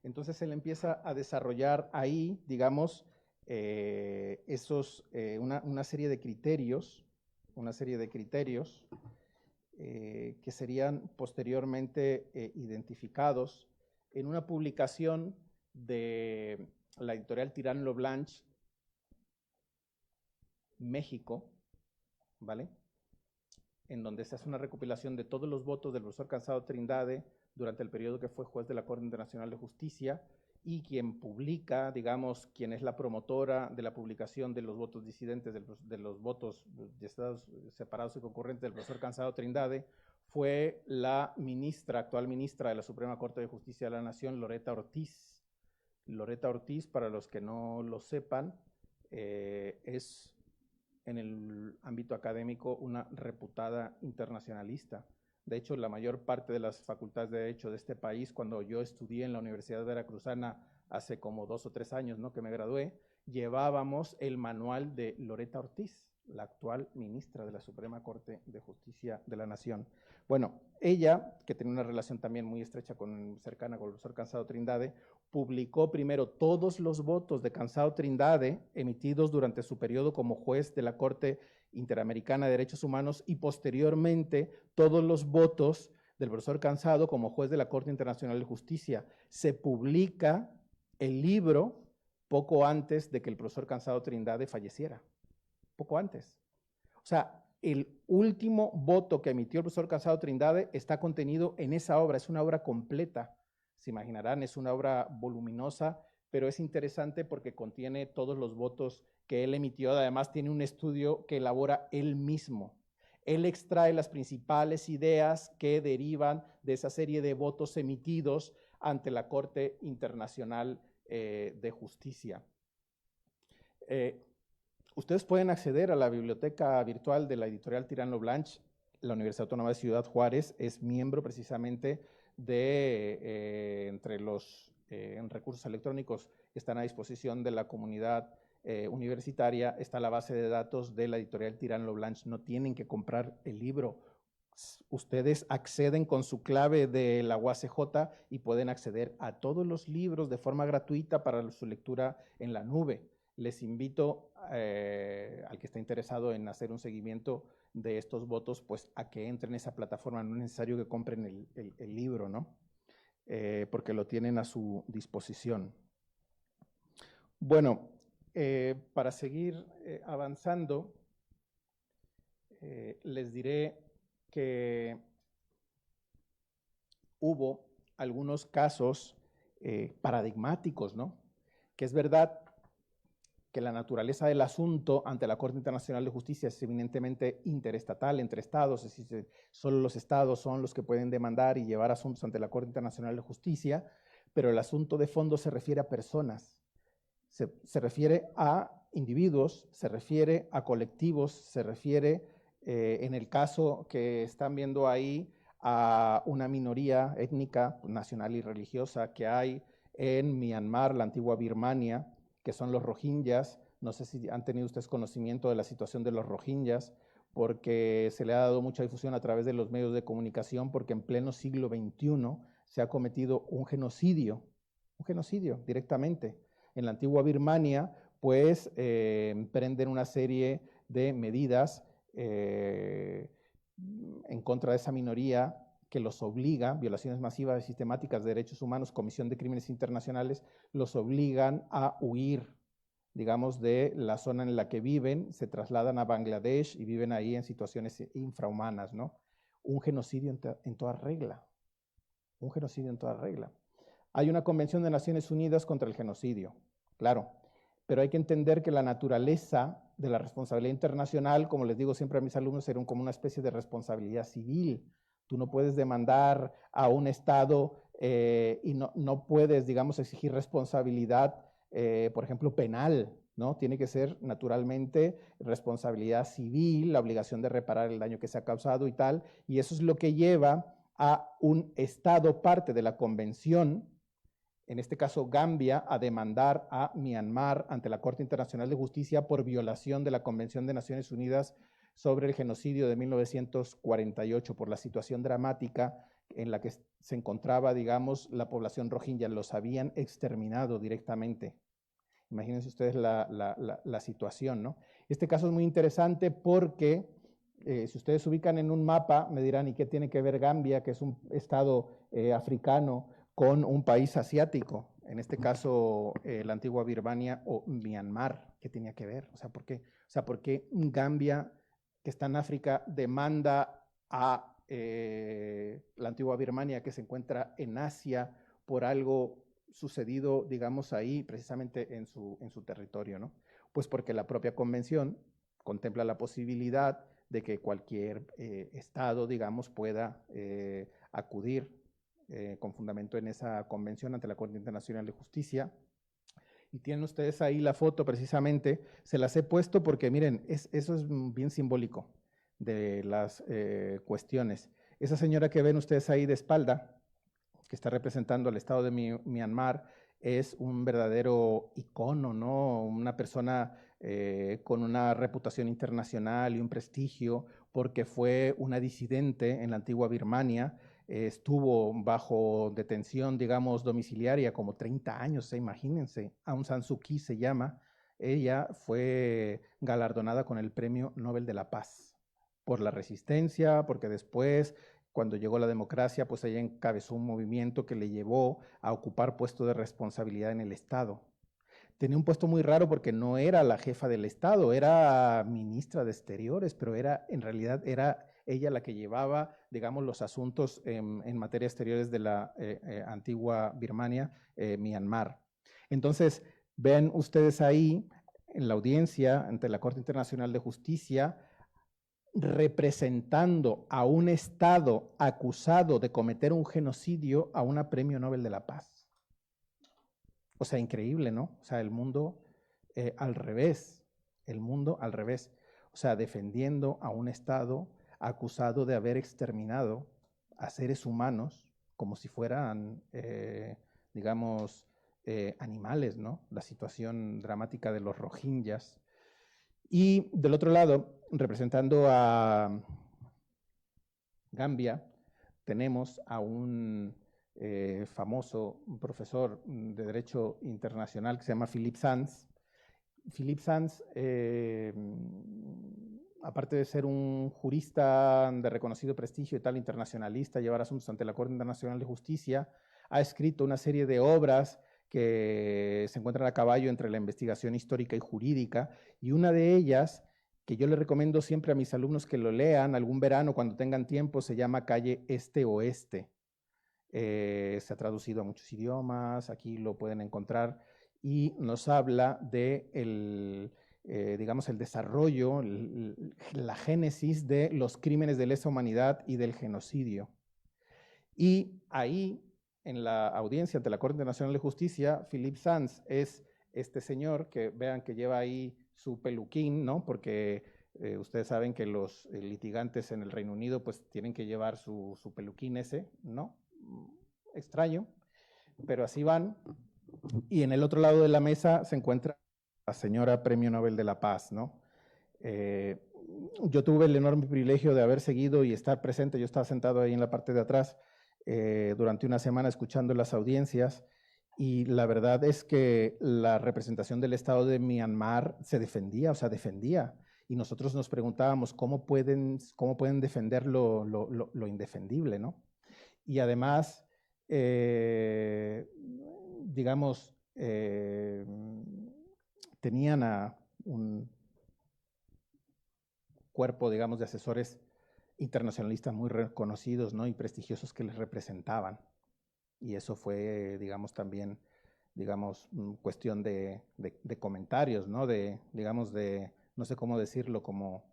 Entonces él empieza a desarrollar ahí, digamos, una serie de criterios, que serían posteriormente identificados en una publicación de la editorial Tirán Lo Blanche, México, ¿vale? En donde se hace una recopilación de todos los votos del profesor Cansado Trindade durante el periodo que fue juez de la Corte Internacional de Justicia, y quien publica, digamos, quien es la promotora de la publicación de los votos disidentes, de los votos de estados separados y concurrentes del profesor Cansado Trindade, fue la actual ministra de la Suprema Corte de Justicia de la Nación, Loretta Ortiz. Loretta Ortiz, para los que no lo sepan, es en el ámbito académico una reputada internacionalista. De hecho, la mayor parte de las facultades de Derecho de este país, cuando yo estudié en la Universidad Veracruzana hace como 2 o 3 años, ¿no?, que me gradué, llevábamos el manual de Loretta Ortiz, la actual ministra de la Suprema Corte de Justicia de la Nación. Bueno, ella, que tiene una relación también muy estrecha, cercana con el profesor Cansado Trindade, publicó primero todos los votos de Cansado Trindade emitidos durante su periodo como juez de la Corte Interamericana de Derechos Humanos y posteriormente todos los votos del profesor Cansado como juez de la Corte Internacional de Justicia. Se publica el libro poco antes de que el profesor Cansado Trindade falleciera. Poco antes. O sea, el último voto que emitió el profesor Cansado Trindade está contenido en esa obra, es una obra completa. Se imaginarán, es una obra voluminosa, pero es interesante porque contiene todos los votos que él emitió. Además, tiene un estudio que elabora él mismo. Él extrae las principales ideas que derivan de esa serie de votos emitidos ante la Corte Internacional de Justicia. Ustedes pueden acceder a la biblioteca virtual de la editorial Tirano Blanch. La Universidad Autónoma de Ciudad Juárez es miembro precisamente de, entre los recursos electrónicos que están a disposición de la comunidad universitaria, está la base de datos de la editorial Tirano Blanch. No tienen que comprar el libro. Ustedes acceden con su clave de la UACJ y pueden acceder a todos los libros de forma gratuita para su lectura en la nube. Les invito al que está interesado en hacer un seguimiento de estos votos, pues a que entren en esa plataforma. No es necesario que compren el libro, ¿no? Porque lo tienen a su disposición. Bueno, para seguir avanzando, les diré que hubo algunos casos paradigmáticos, ¿no? Que es verdad que la naturaleza del asunto ante la Corte Internacional de Justicia es eminentemente interestatal, entre estados, es decir, solo los estados son los que pueden demandar y llevar asuntos ante la Corte Internacional de Justicia, pero el asunto de fondo se refiere a personas, se refiere a individuos, se refiere a colectivos, se refiere, en el caso que están viendo ahí, a una minoría étnica, nacional y religiosa que hay en Myanmar, la antigua Birmania, que son los rohingyas. No sé si han tenido ustedes conocimiento de la situación de los rohingyas, porque se le ha dado mucha difusión a través de los medios de comunicación, porque en pleno siglo XXI se ha cometido un genocidio directamente. En la antigua Birmania, pues, emprenden una serie de medidas en contra de esa minoría que los obliga, violaciones masivas y sistemáticas de derechos humanos, comisión de crímenes internacionales, los obligan a huir, digamos, de la zona en la que viven, se trasladan a Bangladesh y viven ahí en situaciones infrahumanas, ¿no? Un genocidio en toda regla, un genocidio en toda regla. Hay una Convención de Naciones Unidas contra el genocidio, claro, pero hay que entender que la naturaleza de la responsabilidad internacional, como les digo siempre a mis alumnos, era como una especie de responsabilidad civil. Tú no puedes demandar a un Estado y no puedes, digamos, exigir responsabilidad, por ejemplo, penal, ¿no? Tiene que ser naturalmente responsabilidad civil, la obligación de reparar el daño que se ha causado y tal, y eso es lo que lleva a un Estado parte de la convención, en este caso Gambia, a demandar a Myanmar ante la Corte Internacional de Justicia por violación de la Convención de Naciones Unidas sobre el genocidio de 1948, por la situación dramática en la que se encontraba, digamos, la población rohingya. Los habían exterminado directamente. Imagínense ustedes la situación, ¿no? Este caso es muy interesante porque si ustedes se ubican en un mapa, me dirán, ¿y qué tiene que ver Gambia, que es un estado africano, con un país asiático? En este caso, la antigua Birmania o Myanmar. ¿Qué tenía que ver? O sea, ¿por qué Gambia, que está en África, demanda a la antigua Birmania, que se encuentra en Asia, por algo sucedido, digamos, ahí, precisamente en su territorio, ¿no? Pues porque la propia convención contempla la posibilidad de que cualquier Estado, digamos, pueda acudir con fundamento en esa convención ante la Corte Internacional de Justicia. Y tienen ustedes ahí la foto precisamente, se las he puesto porque miren, eso es bien simbólico de las cuestiones. Esa señora que ven ustedes ahí de espalda, que está representando al Estado de Myanmar, es un verdadero icono, ¿no? Una persona con una reputación internacional y un prestigio, porque fue una disidente en la antigua Birmania, estuvo bajo detención, digamos, domiciliaria como 30 años, imagínense. Aung San Suu Kyi se llama. Ella fue galardonada con el Premio Nobel de la Paz por la resistencia, porque después, cuando llegó la democracia, pues ella encabezó un movimiento que le llevó a ocupar puestos de responsabilidad en el Estado. Tenía un puesto muy raro porque no era la jefa del Estado, era ministra de Exteriores, pero en realidad era ella la que llevaba, digamos, los asuntos en materia exteriores de la antigua Birmania, Myanmar. Entonces, ven ustedes ahí en la audiencia ante la Corte Internacional de Justicia, representando a un Estado acusado de cometer un genocidio a un Premio Nobel de la Paz. O sea, increíble, ¿no? O sea, el mundo al revés, el mundo al revés. O sea, defendiendo a un Estado acusado de haber exterminado a seres humanos como si fueran, digamos, animales, ¿no? La situación dramática de los rohingyas. Y del otro lado, representando a Gambia, tenemos a un famoso profesor de Derecho Internacional que se llama Philippe Sands. Philippe Sands, aparte de ser un jurista de reconocido prestigio y tal, internacionalista, llevar asuntos ante la Corte Internacional de Justicia, ha escrito una serie de obras que se encuentran a caballo entre la investigación histórica y jurídica, y una de ellas, que yo le recomiendo siempre a mis alumnos que lo lean algún verano cuando tengan tiempo, se llama Calle Este-Oeste. Se ha traducido a muchos idiomas, aquí lo pueden encontrar, y nos habla de digamos, el desarrollo, la génesis de los crímenes de lesa humanidad y del genocidio. Y ahí, en la audiencia ante la Corte Internacional de Justicia, Philippe Sands es este señor que vean que lleva ahí su peluquín, ¿no? Porque ustedes saben que los litigantes en el Reino Unido pues tienen que llevar su peluquín ese, ¿no? Extraño, pero así van. Y en el otro lado de la mesa se encuentra la señora Premio Nobel de la Paz, ¿no? Yo tuve el enorme privilegio de haber seguido y estar presente, yo estaba sentado ahí en la parte de atrás durante una semana escuchando las audiencias, y la verdad es que la representación del Estado de Myanmar se defendía, o sea, defendía, y nosotros nos preguntábamos cómo pueden defender lo indefendible, ¿no? Y además, digamos, tenían a un cuerpo, digamos, de asesores internacionalistas muy reconocidos, ¿no? Y prestigiosos que les representaban. Y eso fue, digamos, también, digamos, cuestión de comentarios, ¿no? Digamos, no sé cómo decirlo, como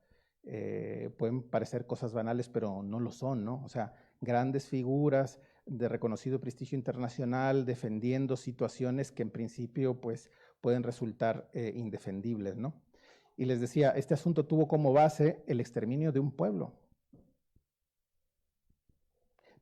pueden parecer cosas banales, pero no lo son, ¿no? O sea, grandes figuras de reconocido prestigio internacional defendiendo situaciones que en principio, pues, pueden resultar indefendibles, ¿no? Y les decía, este asunto tuvo como base el exterminio de un pueblo.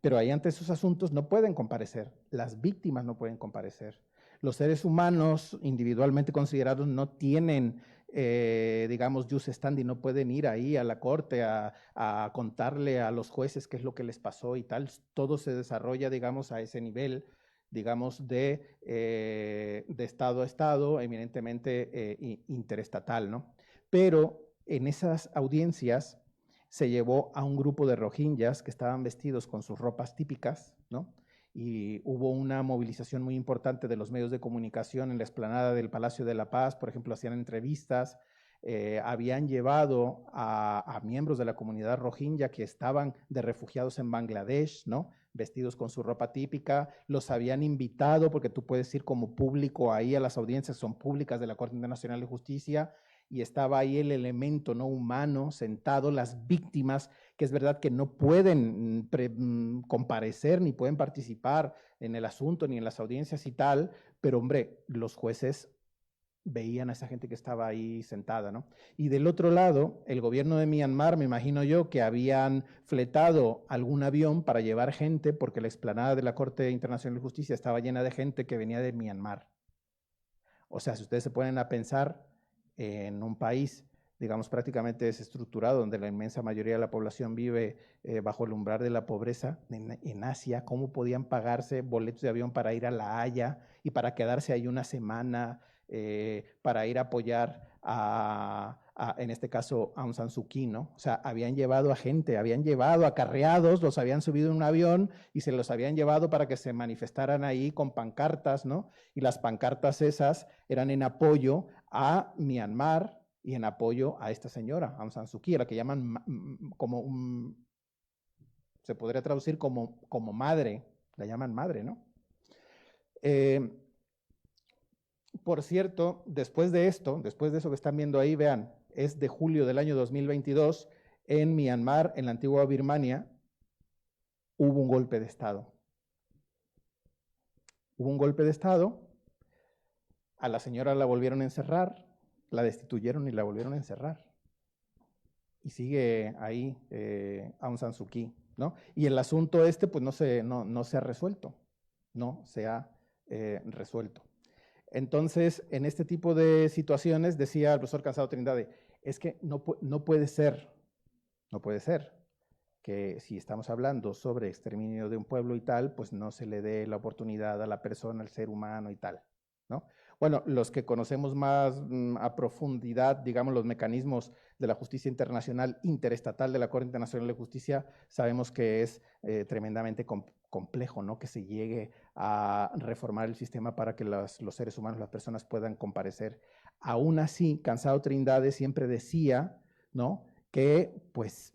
Pero ahí ante esos asuntos no pueden comparecer, las víctimas no pueden comparecer. Los seres humanos individualmente considerados no tienen, digamos, jus standi, no pueden ir ahí a la corte a contarle a los jueces qué es lo que les pasó y tal. Todo se desarrolla, digamos, a ese nivel, digamos, de Estado a Estado, eminentemente interestatal, ¿no? Pero en esas audiencias se llevó a un grupo de rohingyas que estaban vestidos con sus ropas típicas, ¿no? Y hubo una movilización muy importante de los medios de comunicación en la explanada del Palacio de la Paz, por ejemplo, hacían entrevistas, habían llevado a miembros de la comunidad rohingya que estaban de refugiados en Bangladesh, ¿no? Vestidos con su ropa típica, los habían invitado, porque tú puedes ir como público ahí a las audiencias, son públicas de la Corte Internacional de Justicia, y estaba ahí el elemento no humano sentado, las víctimas, que es verdad que no pueden comparecer ni pueden participar en el asunto ni en las audiencias y tal, pero hombre, los jueces veían a esa gente que estaba ahí sentada, ¿no? Y del otro lado, el gobierno de Myanmar, me imagino yo, que habían fletado algún avión para llevar gente, porque la explanada de la Corte Internacional de Justicia estaba llena de gente que venía de Myanmar. O sea, si ustedes se ponen a pensar en un país, digamos, prácticamente desestructurado, donde la inmensa mayoría de la población vive bajo el umbral de la pobreza, en Asia, ¿cómo podían pagarse boletos de avión para ir a La Haya y para quedarse ahí una semana, para ir a apoyar en este caso, a Aung San Suu Kyi, ¿no? O sea, habían llevado a gente, habían llevado acarreados, los habían subido en un avión y se los habían llevado para que se manifestaran ahí con pancartas, ¿no? Y las pancartas esas eran en apoyo a Myanmar y en apoyo a esta señora, Aung San Suu Kyi, la que llaman como se podría traducir como madre, la llaman madre, ¿no? Por cierto, después de eso que están viendo ahí, vean, es de julio del año 2022, en Myanmar, en la antigua Birmania, hubo un golpe de Estado. Hubo un golpe de Estado, a la señora la volvieron a encerrar, la destituyeron y la volvieron a encerrar. Y sigue ahí Aung San Suu Kyi, ¿no? Y el asunto pues no se ha resuelto, no se ha resuelto. Entonces, en este tipo de situaciones, decía el profesor Cansado Trindade, es que no puede ser que si estamos hablando sobre exterminio de un pueblo y tal, pues no se le dé la oportunidad a la persona, al ser humano y tal, ¿no? Bueno, los que conocemos más a profundidad, digamos, los mecanismos de la justicia internacional interestatal de la Corte Internacional de Justicia, sabemos que es tremendamente complejo, ¿no? Que se llegue a reformar el sistema para que los seres humanos, las personas puedan comparecer. Aún así, Cansado Trindade siempre decía, ¿no? Que pues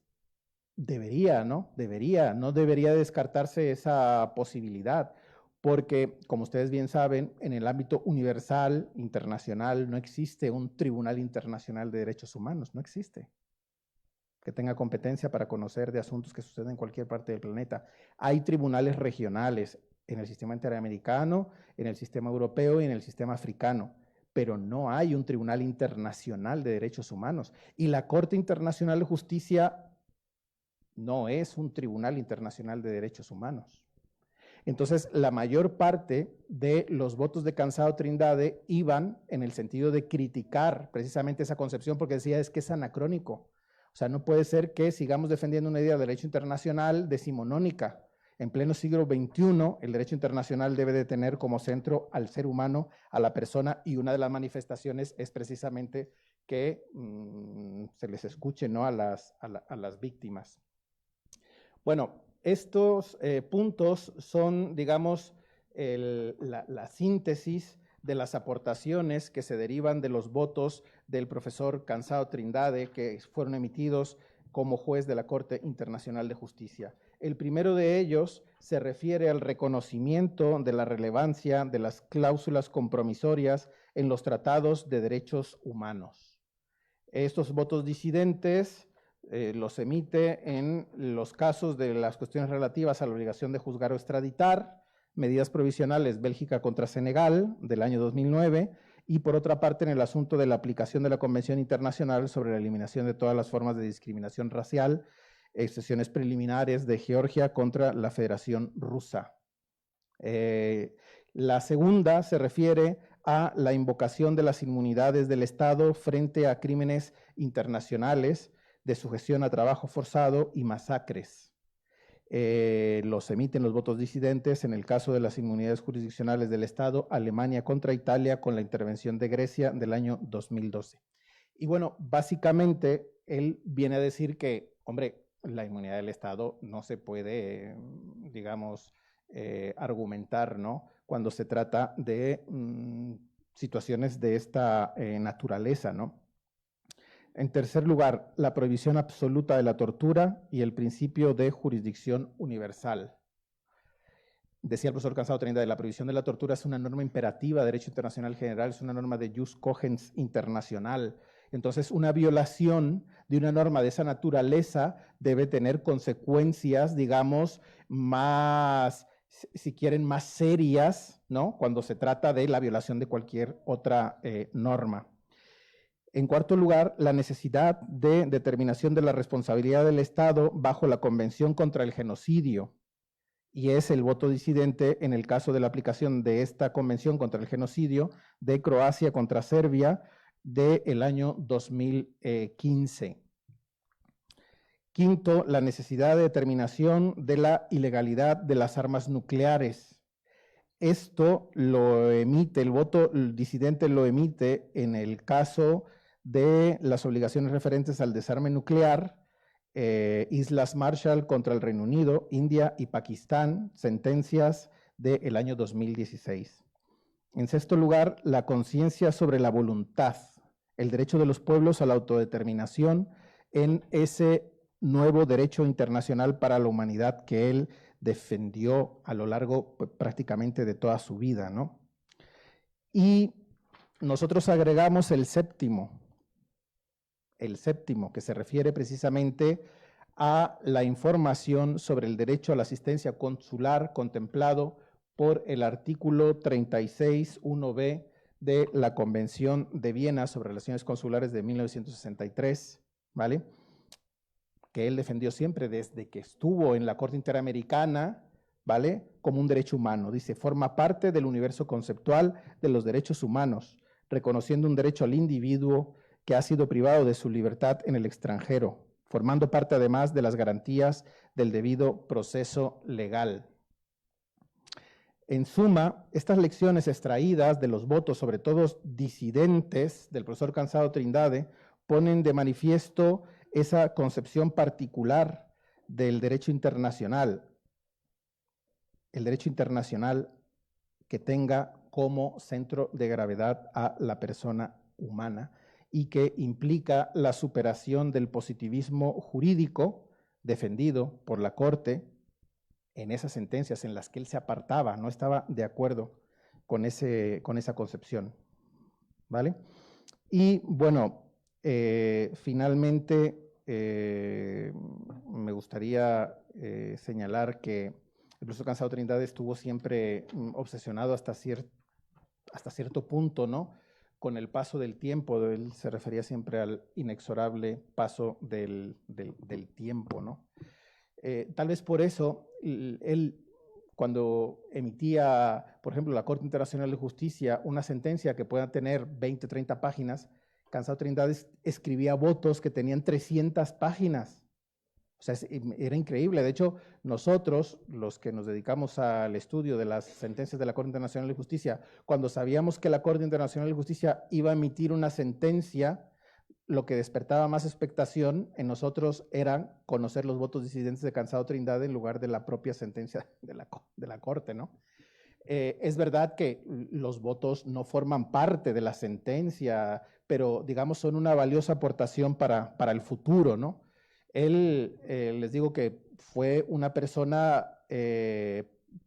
no debería descartarse esa posibilidad, porque, como ustedes bien saben, en el ámbito universal, internacional, no existe un Tribunal Internacional de Derechos Humanos, no existe, que tenga competencia para conocer de asuntos que suceden en cualquier parte del planeta. Hay tribunales regionales en el sistema interamericano, en el sistema europeo y en el sistema africano, pero no hay un Tribunal Internacional de Derechos Humanos. Y la Corte Internacional de Justicia no es un Tribunal Internacional de Derechos Humanos. Entonces, la mayor parte de los votos de Cansado Trindade iban en el sentido de criticar precisamente esa concepción, porque decía, es que es anacrónico. O sea, no puede ser que sigamos defendiendo una idea de derecho internacional decimonónica. En pleno siglo XXI, el derecho internacional debe de tener como centro al ser humano, a la persona, y una de las manifestaciones es precisamente que se les escuche, ¿no? a las víctimas. Bueno, estos puntos son, digamos, la síntesis de las aportaciones que se derivan de los votos del profesor Cansado Trindade, que fueron emitidos como juez de la Corte Internacional de Justicia. El primero de ellos se refiere al reconocimiento de la relevancia de las cláusulas compromisorias en los tratados de derechos humanos. Estos votos disidentes los emite en los casos de las cuestiones relativas a la obligación de juzgar o extraditar, medidas provisionales Bélgica contra Senegal del año 2009, y por otra parte en el asunto de la aplicación de la Convención Internacional sobre la eliminación de todas las formas de discriminación racial, sesiones preliminares de Georgia contra la Federación Rusa. La segunda se refiere a la invocación de las inmunidades del Estado frente a crímenes internacionales de sujeción a trabajo forzado y masacres. Los emiten los votos disidentes en el caso de las inmunidades jurisdiccionales del Estado, Alemania contra Italia con la intervención de Grecia del año 2012. Y bueno, básicamente él viene a decir que, hombre, la inmunidad del Estado no se puede, digamos, argumentar, ¿no? Cuando se trata de situaciones de esta naturaleza, ¿no? En tercer lugar, la prohibición absoluta de la tortura y el principio de jurisdicción universal. Decía el profesor Cansado Trindade, la prohibición de la tortura es una norma imperativa de derecho internacional general, es una norma de jus cogens internacional, Entonces, una violación de una norma de esa naturaleza debe tener consecuencias, digamos, más, si quieren, más serias, ¿no? Cuando se trata de la violación de cualquier otra norma. En cuarto lugar, la necesidad de determinación de la responsabilidad del Estado bajo la Convención contra el Genocidio, y es el voto disidente en el caso de la aplicación de esta Convención contra el Genocidio de Croacia contra Serbia del año 2015. Quinto, la necesidad de determinación de la ilegalidad de las armas nucleares. Esto lo emite, el voto disidente lo emite en el caso de las obligaciones referentes al desarme nuclear, Islas Marshall contra el Reino Unido, India y Pakistán, sentencias del año 2016. En sexto lugar, la conciencia sobre la voluntad, el derecho de los pueblos a la autodeterminación en ese nuevo derecho internacional para la humanidad que él defendió a lo largo prácticamente de toda su vida, ¿no? Y nosotros agregamos el séptimo, que se refiere precisamente a la información sobre el derecho a la asistencia consular contemplado por el artículo 36.1b de la Convención de Viena sobre Relaciones Consulares de 1963, ¿vale? Que él defendió siempre desde que estuvo en la Corte Interamericana, ¿vale? Como un derecho humano. Dice, forma parte del universo conceptual de los derechos humanos, reconociendo un derecho al individuo que ha sido privado de su libertad en el extranjero, formando parte además de las garantías del debido proceso legal. En suma, estas lecciones extraídas de los votos, sobre todo disidentes, del profesor Cansado Trindade, ponen de manifiesto esa concepción particular del derecho internacional, el derecho internacional que tenga como centro de gravedad a la persona humana y que implica la superación del positivismo jurídico defendido por la Corte en esas sentencias en las que él se apartaba, no estaba de acuerdo con esa concepción, ¿vale? Y bueno, finalmente me gustaría señalar que el profesor Cansado Trindade estuvo siempre obsesionado hasta cierto punto, ¿no? Con el paso del tiempo. Él se refería siempre al inexorable paso del tiempo, ¿no? Tal vez por eso él, cuando emitía, por ejemplo, la Corte Internacional de Justicia, una sentencia que pueda tener 20, 30 páginas, Cansado Trindade escribía votos que tenían 300 páginas. O sea, era increíble. De hecho, nosotros, los que nos dedicamos al estudio de las sentencias de la Corte Internacional de Justicia, cuando sabíamos que la Corte Internacional de Justicia iba a emitir una sentencia, lo que despertaba más expectación en nosotros era conocer los votos disidentes de Cansado Trindade en lugar de la propia sentencia de la Corte, ¿no? Es verdad que los votos no forman parte de la sentencia, pero digamos son una valiosa aportación para el futuro, ¿no? Él, les digo que fue una persona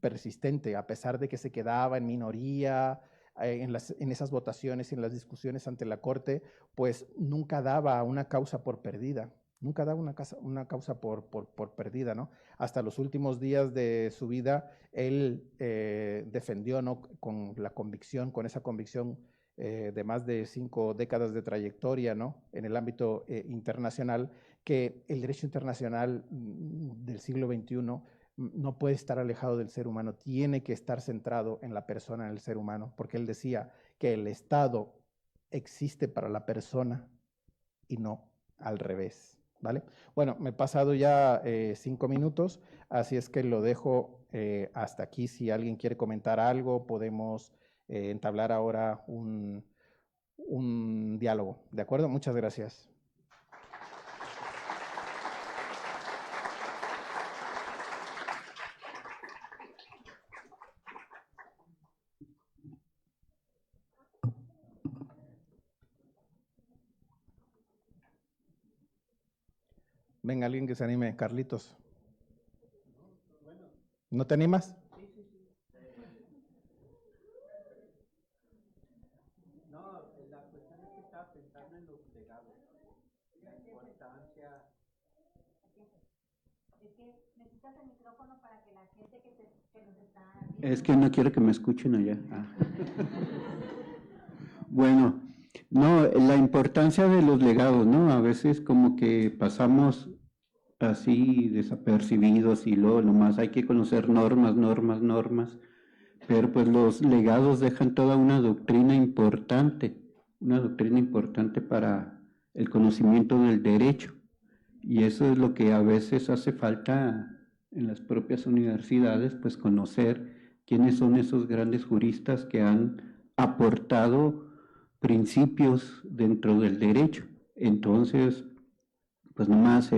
persistente, a pesar de que se quedaba en minoría en esas votaciones y en las discusiones ante la Corte, pues nunca daba una causa por perdida. Nunca daba una causa por perdida, ¿no? Hasta los últimos días de su vida, él defendió, ¿no? Con esa convicción de más de 5 décadas de trayectoria, ¿no? En el ámbito internacional, que el derecho internacional del siglo XXI no puede estar alejado del ser humano, tiene que estar centrado en la persona, en el ser humano, porque él decía que el Estado existe para la persona y no al revés, ¿vale? Bueno, me he pasado ya 5 minutos, así es que lo dejo hasta aquí. Si alguien quiere comentar algo, podemos entablar ahora un diálogo, ¿de acuerdo? Muchas gracias. Venga, alguien que se anime. Carlitos. ¿No te animas? No, la cuestión es que estaba pensando en los legados, la importancia. Es que necesitas el micrófono para que la gente que nos está viendo. Es que no quiero que me escuchen allá. Bueno, no, la importancia de los legados, ¿no? A veces como que pasamos así desapercibidos y luego nomás hay que conocer normas, pero pues los legados dejan toda una doctrina importante para el conocimiento del derecho. Y eso es lo que a veces hace falta en las propias universidades, pues conocer quiénes son esos grandes juristas que han aportado principios dentro del derecho. Entonces, pues nomás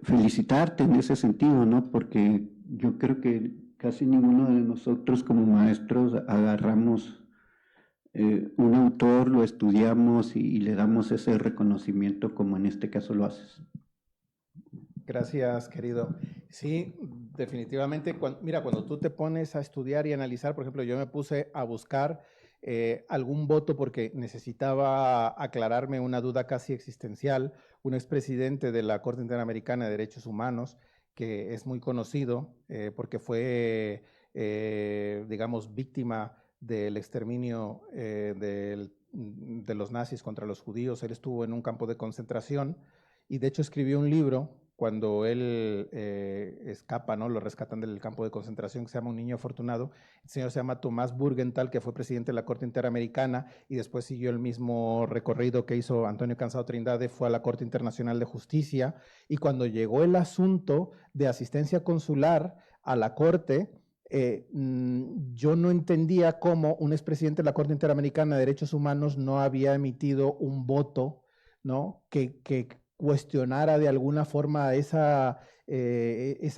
felicitarte en ese sentido, ¿no? Porque yo creo que casi ninguno de nosotros como maestros agarramos un autor, lo estudiamos y le damos ese reconocimiento como en este caso lo haces. Gracias, querido. Sí, definitivamente. Mira, cuando tú te pones a estudiar y analizar, por ejemplo, yo me puse a buscar algún voto porque necesitaba aclararme una duda casi existencial. Un expresidente de la Corte Interamericana de Derechos Humanos, que es muy conocido porque fue, digamos, víctima del exterminio de los nazis contra los judíos. Él estuvo en un campo de concentración y de hecho escribió un libro cuando él escapa, ¿no? Lo rescatan del campo de concentración, que se llama Un niño afortunado. El señor se llama Tomás Burgenthal, que fue presidente de la Corte Interamericana y después siguió el mismo recorrido que hizo Antonio Cansado Trindade, fue a la Corte Internacional de Justicia, y cuando llegó el asunto de asistencia consular a la Corte, yo no entendía cómo un expresidente de la Corte Interamericana de Derechos Humanos no había emitido un voto, ¿no? que cuestionara de alguna forma esa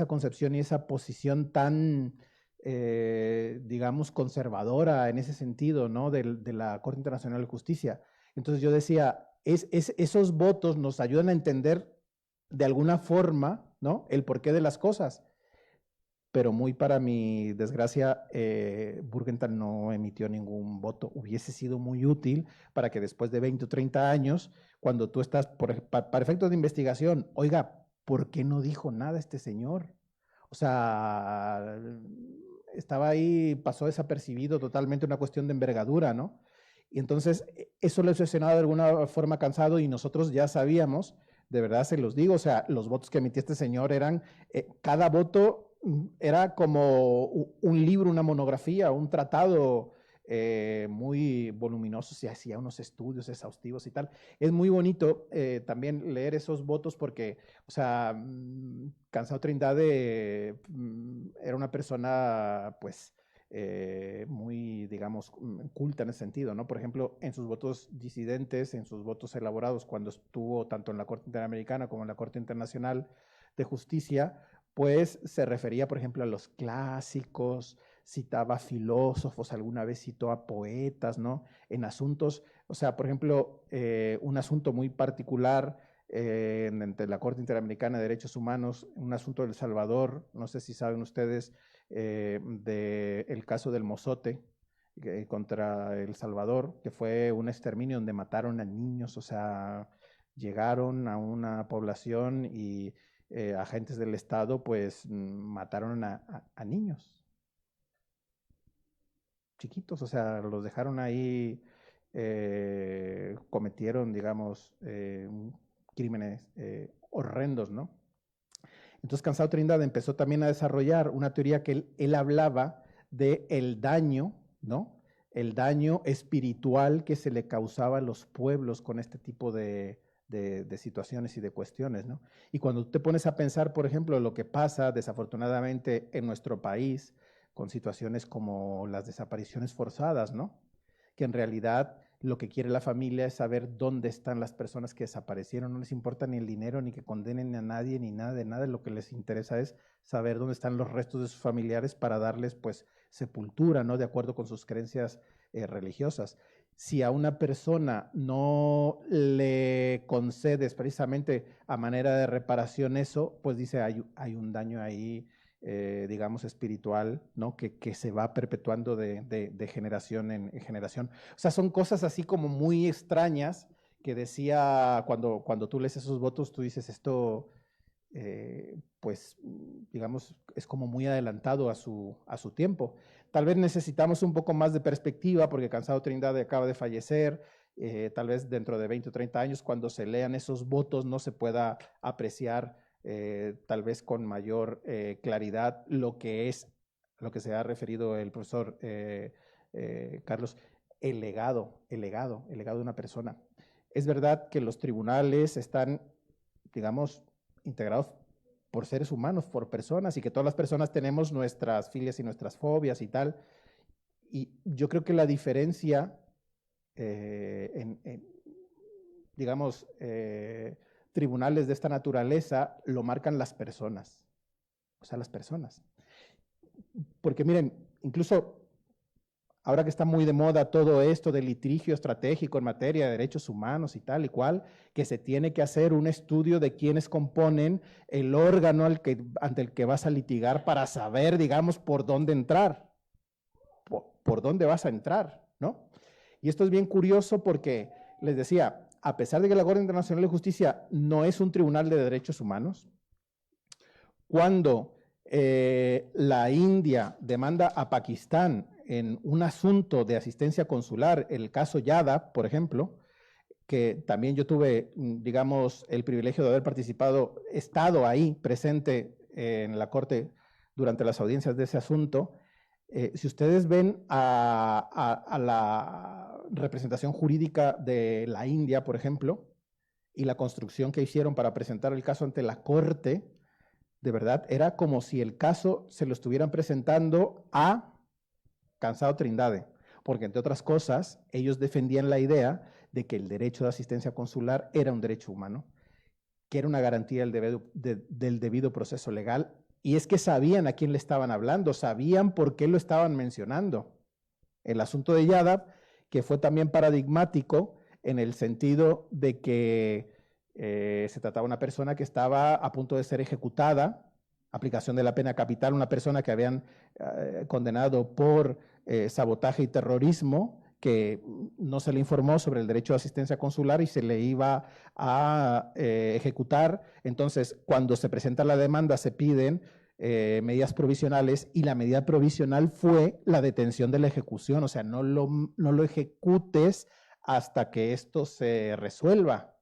concepción y esa posición tan, digamos, conservadora en ese sentido, ¿no? de la Corte Internacional de Justicia. Entonces yo decía, esos votos nos ayudan a entender de alguna forma, ¿no? el porqué de las cosas. Pero muy para mi desgracia, Burgenthal no emitió ningún voto. Hubiese sido muy útil para que después de 20 o 30 años, cuando tú estás, para efectos de investigación, oiga, ¿por qué no dijo nada este señor? O sea, estaba ahí, pasó desapercibido totalmente, una cuestión de envergadura, ¿no? Y entonces, eso le obsesionaba de alguna forma cansado y nosotros ya sabíamos, de verdad se los digo, o sea, los votos que emitía este señor eran, cada voto era como un libro, una monografía, un tratado muy voluminoso, se hacía unos estudios exhaustivos y tal. Es muy bonito también leer esos votos porque, o sea, Cansado Trindade era una persona, pues, muy, digamos, culta en ese sentido, ¿no? Por ejemplo, en sus votos disidentes, en sus votos elaborados, cuando estuvo tanto en la Corte Interamericana como en la Corte Internacional de Justicia, pues se refería, por ejemplo, a los clásicos, citaba filósofos, alguna vez citó a poetas, ¿no? En asuntos, o sea, por ejemplo, un asunto muy particular entre la Corte Interamericana de Derechos Humanos, un asunto de El Salvador, no sé si saben ustedes, del caso del Mozote contra El Salvador, que fue un exterminio donde mataron a niños, o sea, llegaron a una población y agentes del Estado pues mataron a niños chiquitos, o sea, los dejaron ahí, cometieron, digamos, crímenes horrendos, ¿no? Entonces Cansado Trindade empezó también a desarrollar una teoría que él hablaba de el daño, ¿no? El daño espiritual que se le causaba a los pueblos con este tipo de situaciones y de cuestiones, ¿no? Y cuando tú te pones a pensar, por ejemplo, lo que pasa desafortunadamente en nuestro país con situaciones como las desapariciones forzadas, ¿no? Que en realidad lo que quiere la familia es saber dónde están las personas que desaparecieron. No les importa ni el dinero, ni que condenen a nadie, ni nada de nada. Lo que les interesa es saber dónde están los restos de sus familiares para darles, pues, sepultura, ¿no? De acuerdo con sus creencias religiosas. Si a una persona no le concedes precisamente a manera de reparación eso, pues dice, hay un daño ahí digamos, espiritual, ¿no? Que se va perpetuando de generación en generación. O sea, son cosas así como muy extrañas que decía, cuando tú lees esos votos, tú dices esto, pues, digamos, es como muy adelantado a su tiempo. Tal vez necesitamos un poco más de perspectiva porque Cansado Trindade acaba de fallecer, tal vez dentro de 20 o 30 años, cuando se lean esos votos, no se pueda apreciar tal vez con mayor claridad lo que se ha referido el profesor Carlos, el legado de una persona. Es verdad que los tribunales están, digamos, integrados por seres humanos, por personas, y que todas las personas tenemos nuestras filias y nuestras fobias y tal. Y yo creo que la diferencia digamos, tribunales de esta naturaleza lo marcan las personas. O sea, las personas. Porque miren, incluso ahora que está muy de moda todo esto del litigio estratégico en materia de derechos humanos y tal y cual, que se tiene que hacer un estudio de quiénes componen el órgano ante el que vas a litigar para saber, digamos, por dónde entrar, por dónde vas a entrar, ¿no? Y esto es bien curioso porque, les decía, a pesar de que la Corte Internacional de Justicia no es un tribunal de derechos humanos, cuando la India demanda a Pakistán en un asunto de asistencia consular, el caso Yadav, por ejemplo, que también yo tuve, digamos, el privilegio de haber estado ahí presente en la Corte durante las audiencias de ese asunto. Si ustedes ven a la representación jurídica de la India, por ejemplo, y la construcción que hicieron para presentar el caso ante la Corte, de verdad, era como si el caso se lo estuvieran presentando a Cansado Trindade, porque entre otras cosas, ellos defendían la idea de que el derecho de asistencia consular era un derecho humano, que era una garantía del debido proceso legal, y es que sabían a quién le estaban hablando, sabían por qué lo estaban mencionando. El asunto de Yadav, que fue también paradigmático en el sentido de que se trataba de una persona que estaba a punto de ser ejecutada, aplicación de la pena capital, una persona que habían condenado por sabotaje y terrorismo, que no se le informó sobre el derecho de asistencia consular y se le iba a ejecutar. Entonces, cuando se presenta la demanda, se piden medidas provisionales, y la medida provisional fue la detención de la ejecución, o sea, no lo ejecutes hasta que esto se resuelva.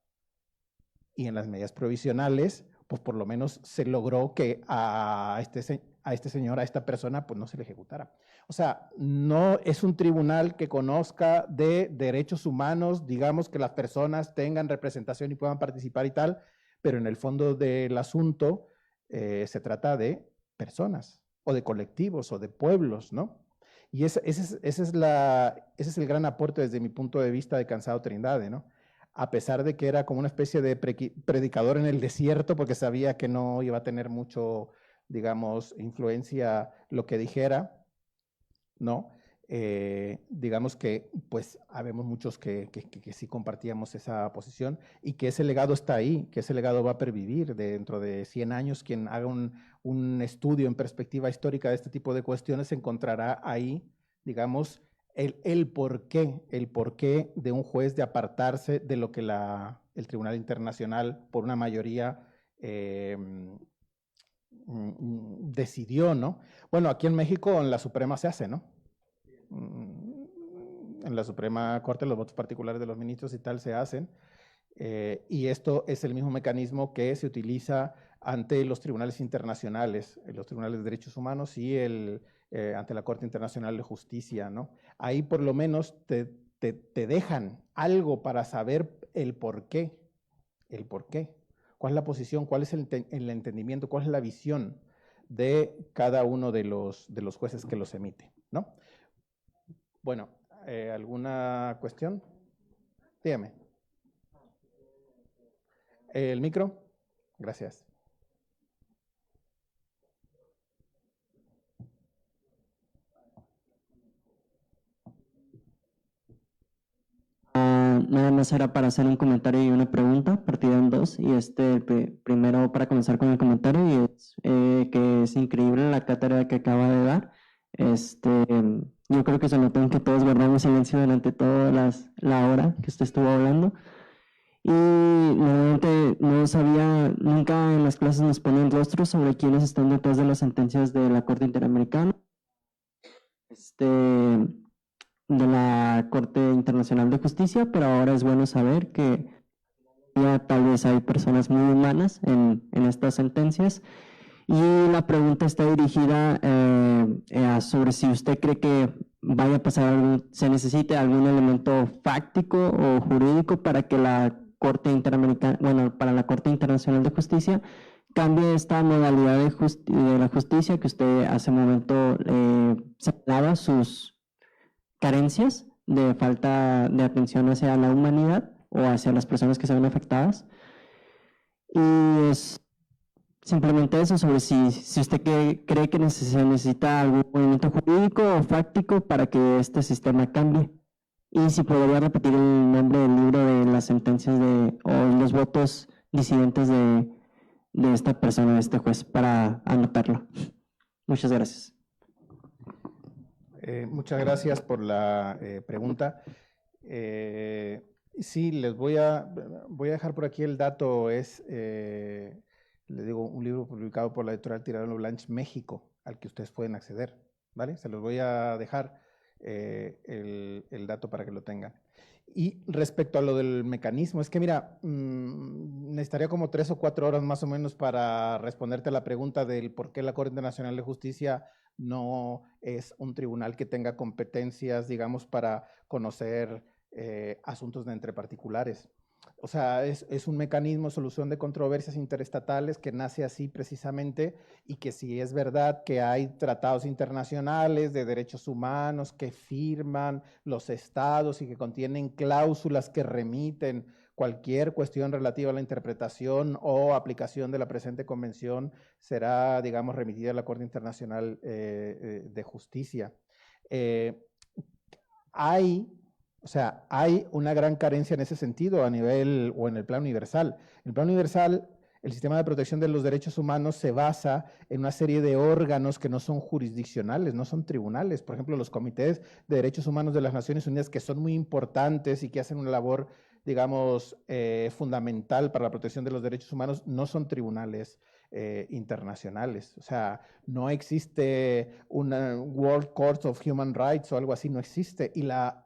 Y en las medidas provisionales, pues por lo menos se logró que a este señor, a esta persona, pues no se le ejecutara. O sea, no es un tribunal que conozca de derechos humanos, digamos, que las personas tengan representación y puedan participar y tal, pero en el fondo del asunto se trata de personas, o de colectivos, o de pueblos, ¿no? Y ese es el gran aporte desde mi punto de vista de Cansado Trindade, ¿no? A pesar de que era como una especie de predicador en el desierto, porque sabía que no iba a tener mucho, digamos, influencia lo que dijera, ¿no? Digamos que, pues, habemos muchos que sí compartíamos esa posición, y que ese legado está ahí, que ese legado va a pervivir dentro de 100 años. Quien haga un estudio en perspectiva histórica de este tipo de cuestiones encontrará ahí, digamos, el porqué de un juez de apartarse de lo que el Tribunal Internacional, por una mayoría, decidió, ¿no? Bueno, aquí en México en la Suprema se hace, ¿no? En la Suprema Corte los votos particulares de los ministros y tal se hacen, y esto es el mismo mecanismo que se utiliza ante los tribunales internacionales, los tribunales de derechos humanos y ante la Corte Internacional de Justicia, ¿no? Ahí por lo menos te dejan algo para saber el por qué, cuál es la posición, cuál es el entendimiento, cuál es la visión de cada uno de los jueces que los emite, ¿no? Bueno, ¿alguna cuestión? Dígame. ¿El micro? Gracias. nada más era para hacer un comentario y una pregunta, partida en dos. Y primero para comenzar con el comentario, y es que es increíble la cátedra que acaba de dar. Yo creo que se notó en que todos guardamos silencio durante toda la hora que usted estuvo hablando. Y normalmente no sabía, nunca en las clases nos ponen rostros sobre quiénes están detrás de las sentencias de la Corte Interamericana, de la Corte Internacional de Justicia, pero ahora es bueno saber que ya tal vez hay personas muy humanas en estas sentencias. Y la pregunta está dirigida sobre si usted cree que vaya a pasar se necesite algún elemento fáctico o jurídico para que la Corte Interamericana, bueno, para la Corte Internacional de Justicia cambie esta modalidad de la justicia que usted hace un momento señalaba sus carencias de falta de atención hacia la humanidad o hacia las personas que se ven afectadas. Y es simplemente eso, sobre si usted cree que se necesita algún movimiento jurídico o fáctico para que este sistema cambie. Y si podría repetir el nombre del libro de las sentencias o los votos disidentes de esta persona, de este juez, para anotarlo. Muchas gracias. Muchas gracias por la pregunta. Sí, les voy a dejar por aquí el dato. Es, les digo, un libro publicado por la editorial Tirano Blanche México, al que ustedes pueden acceder, ¿vale? Se los voy a dejar el dato para que lo tengan. Y respecto a lo del mecanismo, es que mira, necesitaría como 3 o 4 horas más o menos para responderte la pregunta del por qué la Corte Internacional de Justicia no es un tribunal que tenga competencias, digamos, para conocer asuntos de entre particulares. O sea, es un mecanismo de solución de controversias interestatales que nace así precisamente, y que si es verdad que hay tratados internacionales de derechos humanos que firman los estados y que contienen cláusulas que remiten cualquier cuestión relativa a la interpretación o aplicación de la presente convención, será, digamos, remitida a la Corte Internacional de Justicia. Hay una gran carencia en ese sentido a nivel o en el plano universal. En el plano universal, el sistema de protección de los derechos humanos se basa en una serie de órganos que no son jurisdiccionales, no son tribunales. Por ejemplo, los comités de derechos humanos de las Naciones Unidas, que son muy importantes y que hacen una labor, digamos, fundamental para la protección de los derechos humanos, no son tribunales internacionales. O sea, no existe una World Court of Human Rights o algo así, no existe. Y la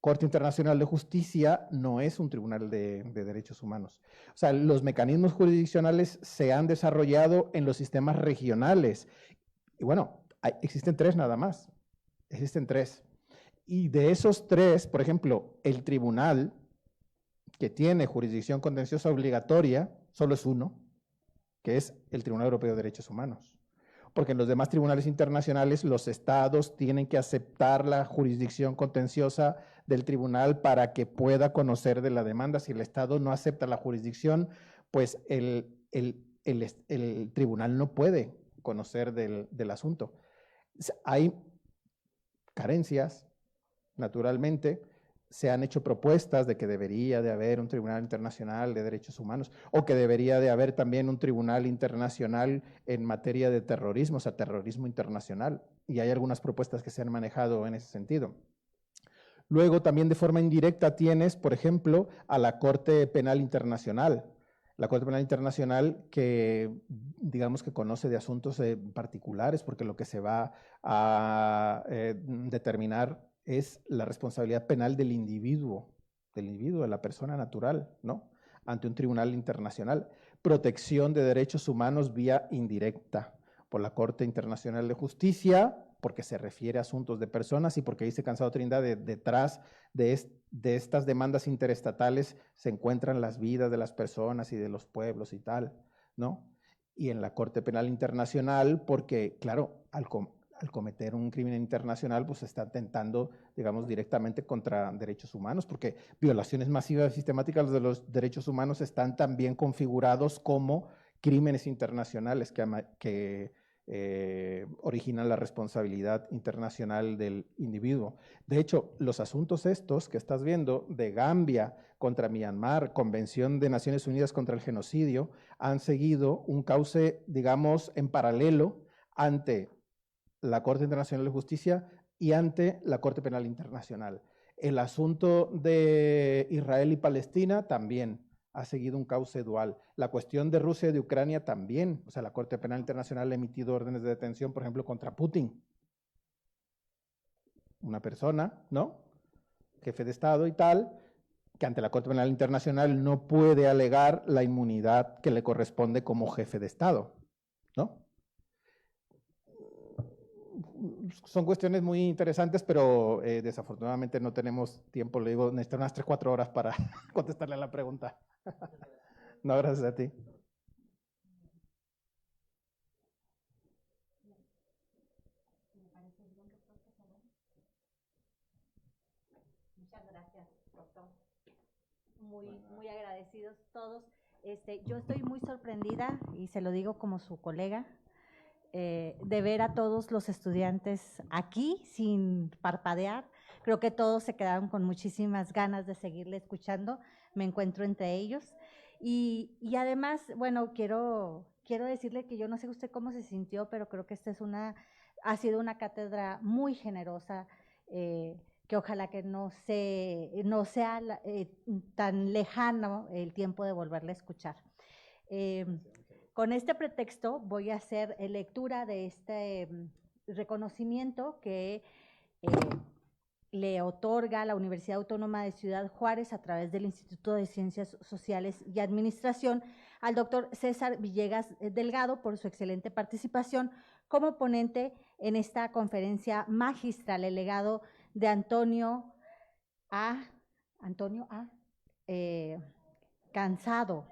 Corte Internacional de Justicia no es un tribunal de derechos humanos. O sea, los mecanismos jurisdiccionales se han desarrollado en los sistemas regionales. Y bueno, existen 3 nada más. Existen 3. Y de esos 3, por ejemplo, el tribunal que tiene jurisdicción contenciosa obligatoria solo es uno, que es el Tribunal Europeo de Derechos Humanos. Porque en los demás tribunales internacionales los estados tienen que aceptar la jurisdicción contenciosa del tribunal para que pueda conocer de la demanda. Si el estado no acepta la jurisdicción, pues el tribunal no puede conocer del asunto. Hay carencias, naturalmente. Se han hecho propuestas de que debería de haber un Tribunal Internacional de Derechos Humanos, o que debería de haber también un Tribunal Internacional en materia de terrorismo, o sea, terrorismo internacional. Y hay algunas propuestas que se han manejado en ese sentido. Luego, también de forma indirecta tienes, por ejemplo, a la Corte Penal Internacional. La Corte Penal Internacional que, digamos, que conoce de asuntos particulares, porque lo que se va a determinar es la responsabilidad penal del individuo, de la persona natural, ¿no? Ante un tribunal internacional. Protección de derechos humanos vía indirecta por la Corte Internacional de Justicia, porque se refiere a asuntos de personas y porque dice Cansado Trindade, detrás de estas demandas interestatales se encuentran las vidas de las personas y de los pueblos y tal, ¿no? Y en la Corte Penal Internacional, porque, claro, al cometer un crimen internacional, pues se está atentando, digamos, directamente contra derechos humanos, porque violaciones masivas y sistemáticas de los derechos humanos están también configurados como crímenes internacionales que originan la responsabilidad internacional del individuo. De hecho, los asuntos estos que estás viendo de Gambia contra Myanmar, Convención de Naciones Unidas contra el Genocidio, han seguido un cauce, digamos, en paralelo ante la Corte Internacional de Justicia y ante la Corte Penal Internacional. El asunto de Israel y Palestina también ha seguido un cauce dual. La cuestión de Rusia y de Ucrania también. O sea, la Corte Penal Internacional ha emitido órdenes de detención, por ejemplo, contra Putin. Una persona, ¿no? Jefe de Estado y tal, que ante la Corte Penal Internacional no puede alegar la inmunidad que le corresponde como jefe de Estado, ¿no? Son cuestiones muy interesantes, pero desafortunadamente no tenemos tiempo. Le digo, necesito unas 3-4 horas para contestarle a la pregunta. No, gracias a ti. Muchas gracias, doctor. Muy agradecidos todos. Yo estoy muy sorprendida, y se lo digo como su colega, de ver a todos los estudiantes aquí sin parpadear. Creo que todos se quedaron con muchísimas ganas de seguirle escuchando. Me encuentro entre ellos. Y además, bueno, quiero decirle que yo no sé usted cómo se sintió, pero creo que esta ha sido una cátedra muy generosa, que ojalá que no sea tan lejano el tiempo de volverle a escuchar. Con este pretexto voy a hacer lectura de este reconocimiento que le otorga la Universidad Autónoma de Ciudad Juárez a través del Instituto de Ciencias Sociales y Administración al doctor César Villegas Delgado por su excelente participación como ponente en esta conferencia magistral, el legado de Antonio A. Cansado,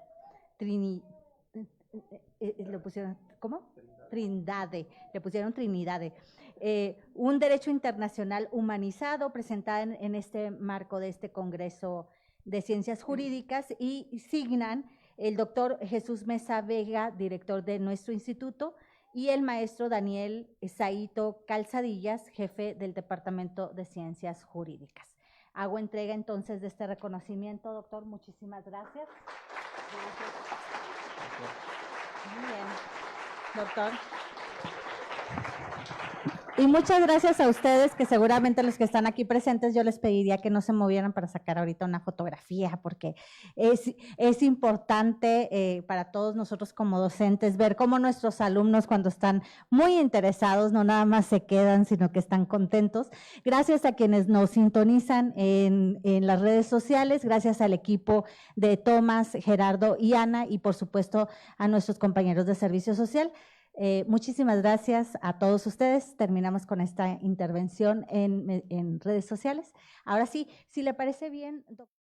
le pusieron, ¿cómo? Trindade, le pusieron Trinidade. Un derecho internacional humanizado, presentada en este marco de este Congreso de Ciencias Jurídicas, y signan el doctor Jesús Mesa Vega, director de nuestro instituto, y el maestro Daniel Saito Calzadillas, jefe del Departamento de Ciencias Jurídicas. Hago entrega entonces de este reconocimiento, doctor. Muchísimas gracias. Muy bien, doctor. Y muchas gracias a ustedes, que seguramente los que están aquí presentes, yo les pediría que no se movieran para sacar ahorita una fotografía, porque es importante para todos nosotros como docentes ver cómo nuestros alumnos, cuando están muy interesados, no nada más se quedan, sino que están contentos. Gracias a quienes nos sintonizan en las redes sociales, gracias al equipo de Tomás, Gerardo y Ana, y por supuesto a nuestros compañeros de servicio social. Muchísimas gracias a todos ustedes. Terminamos con esta intervención en redes sociales. Ahora sí, si le parece bien, doctor.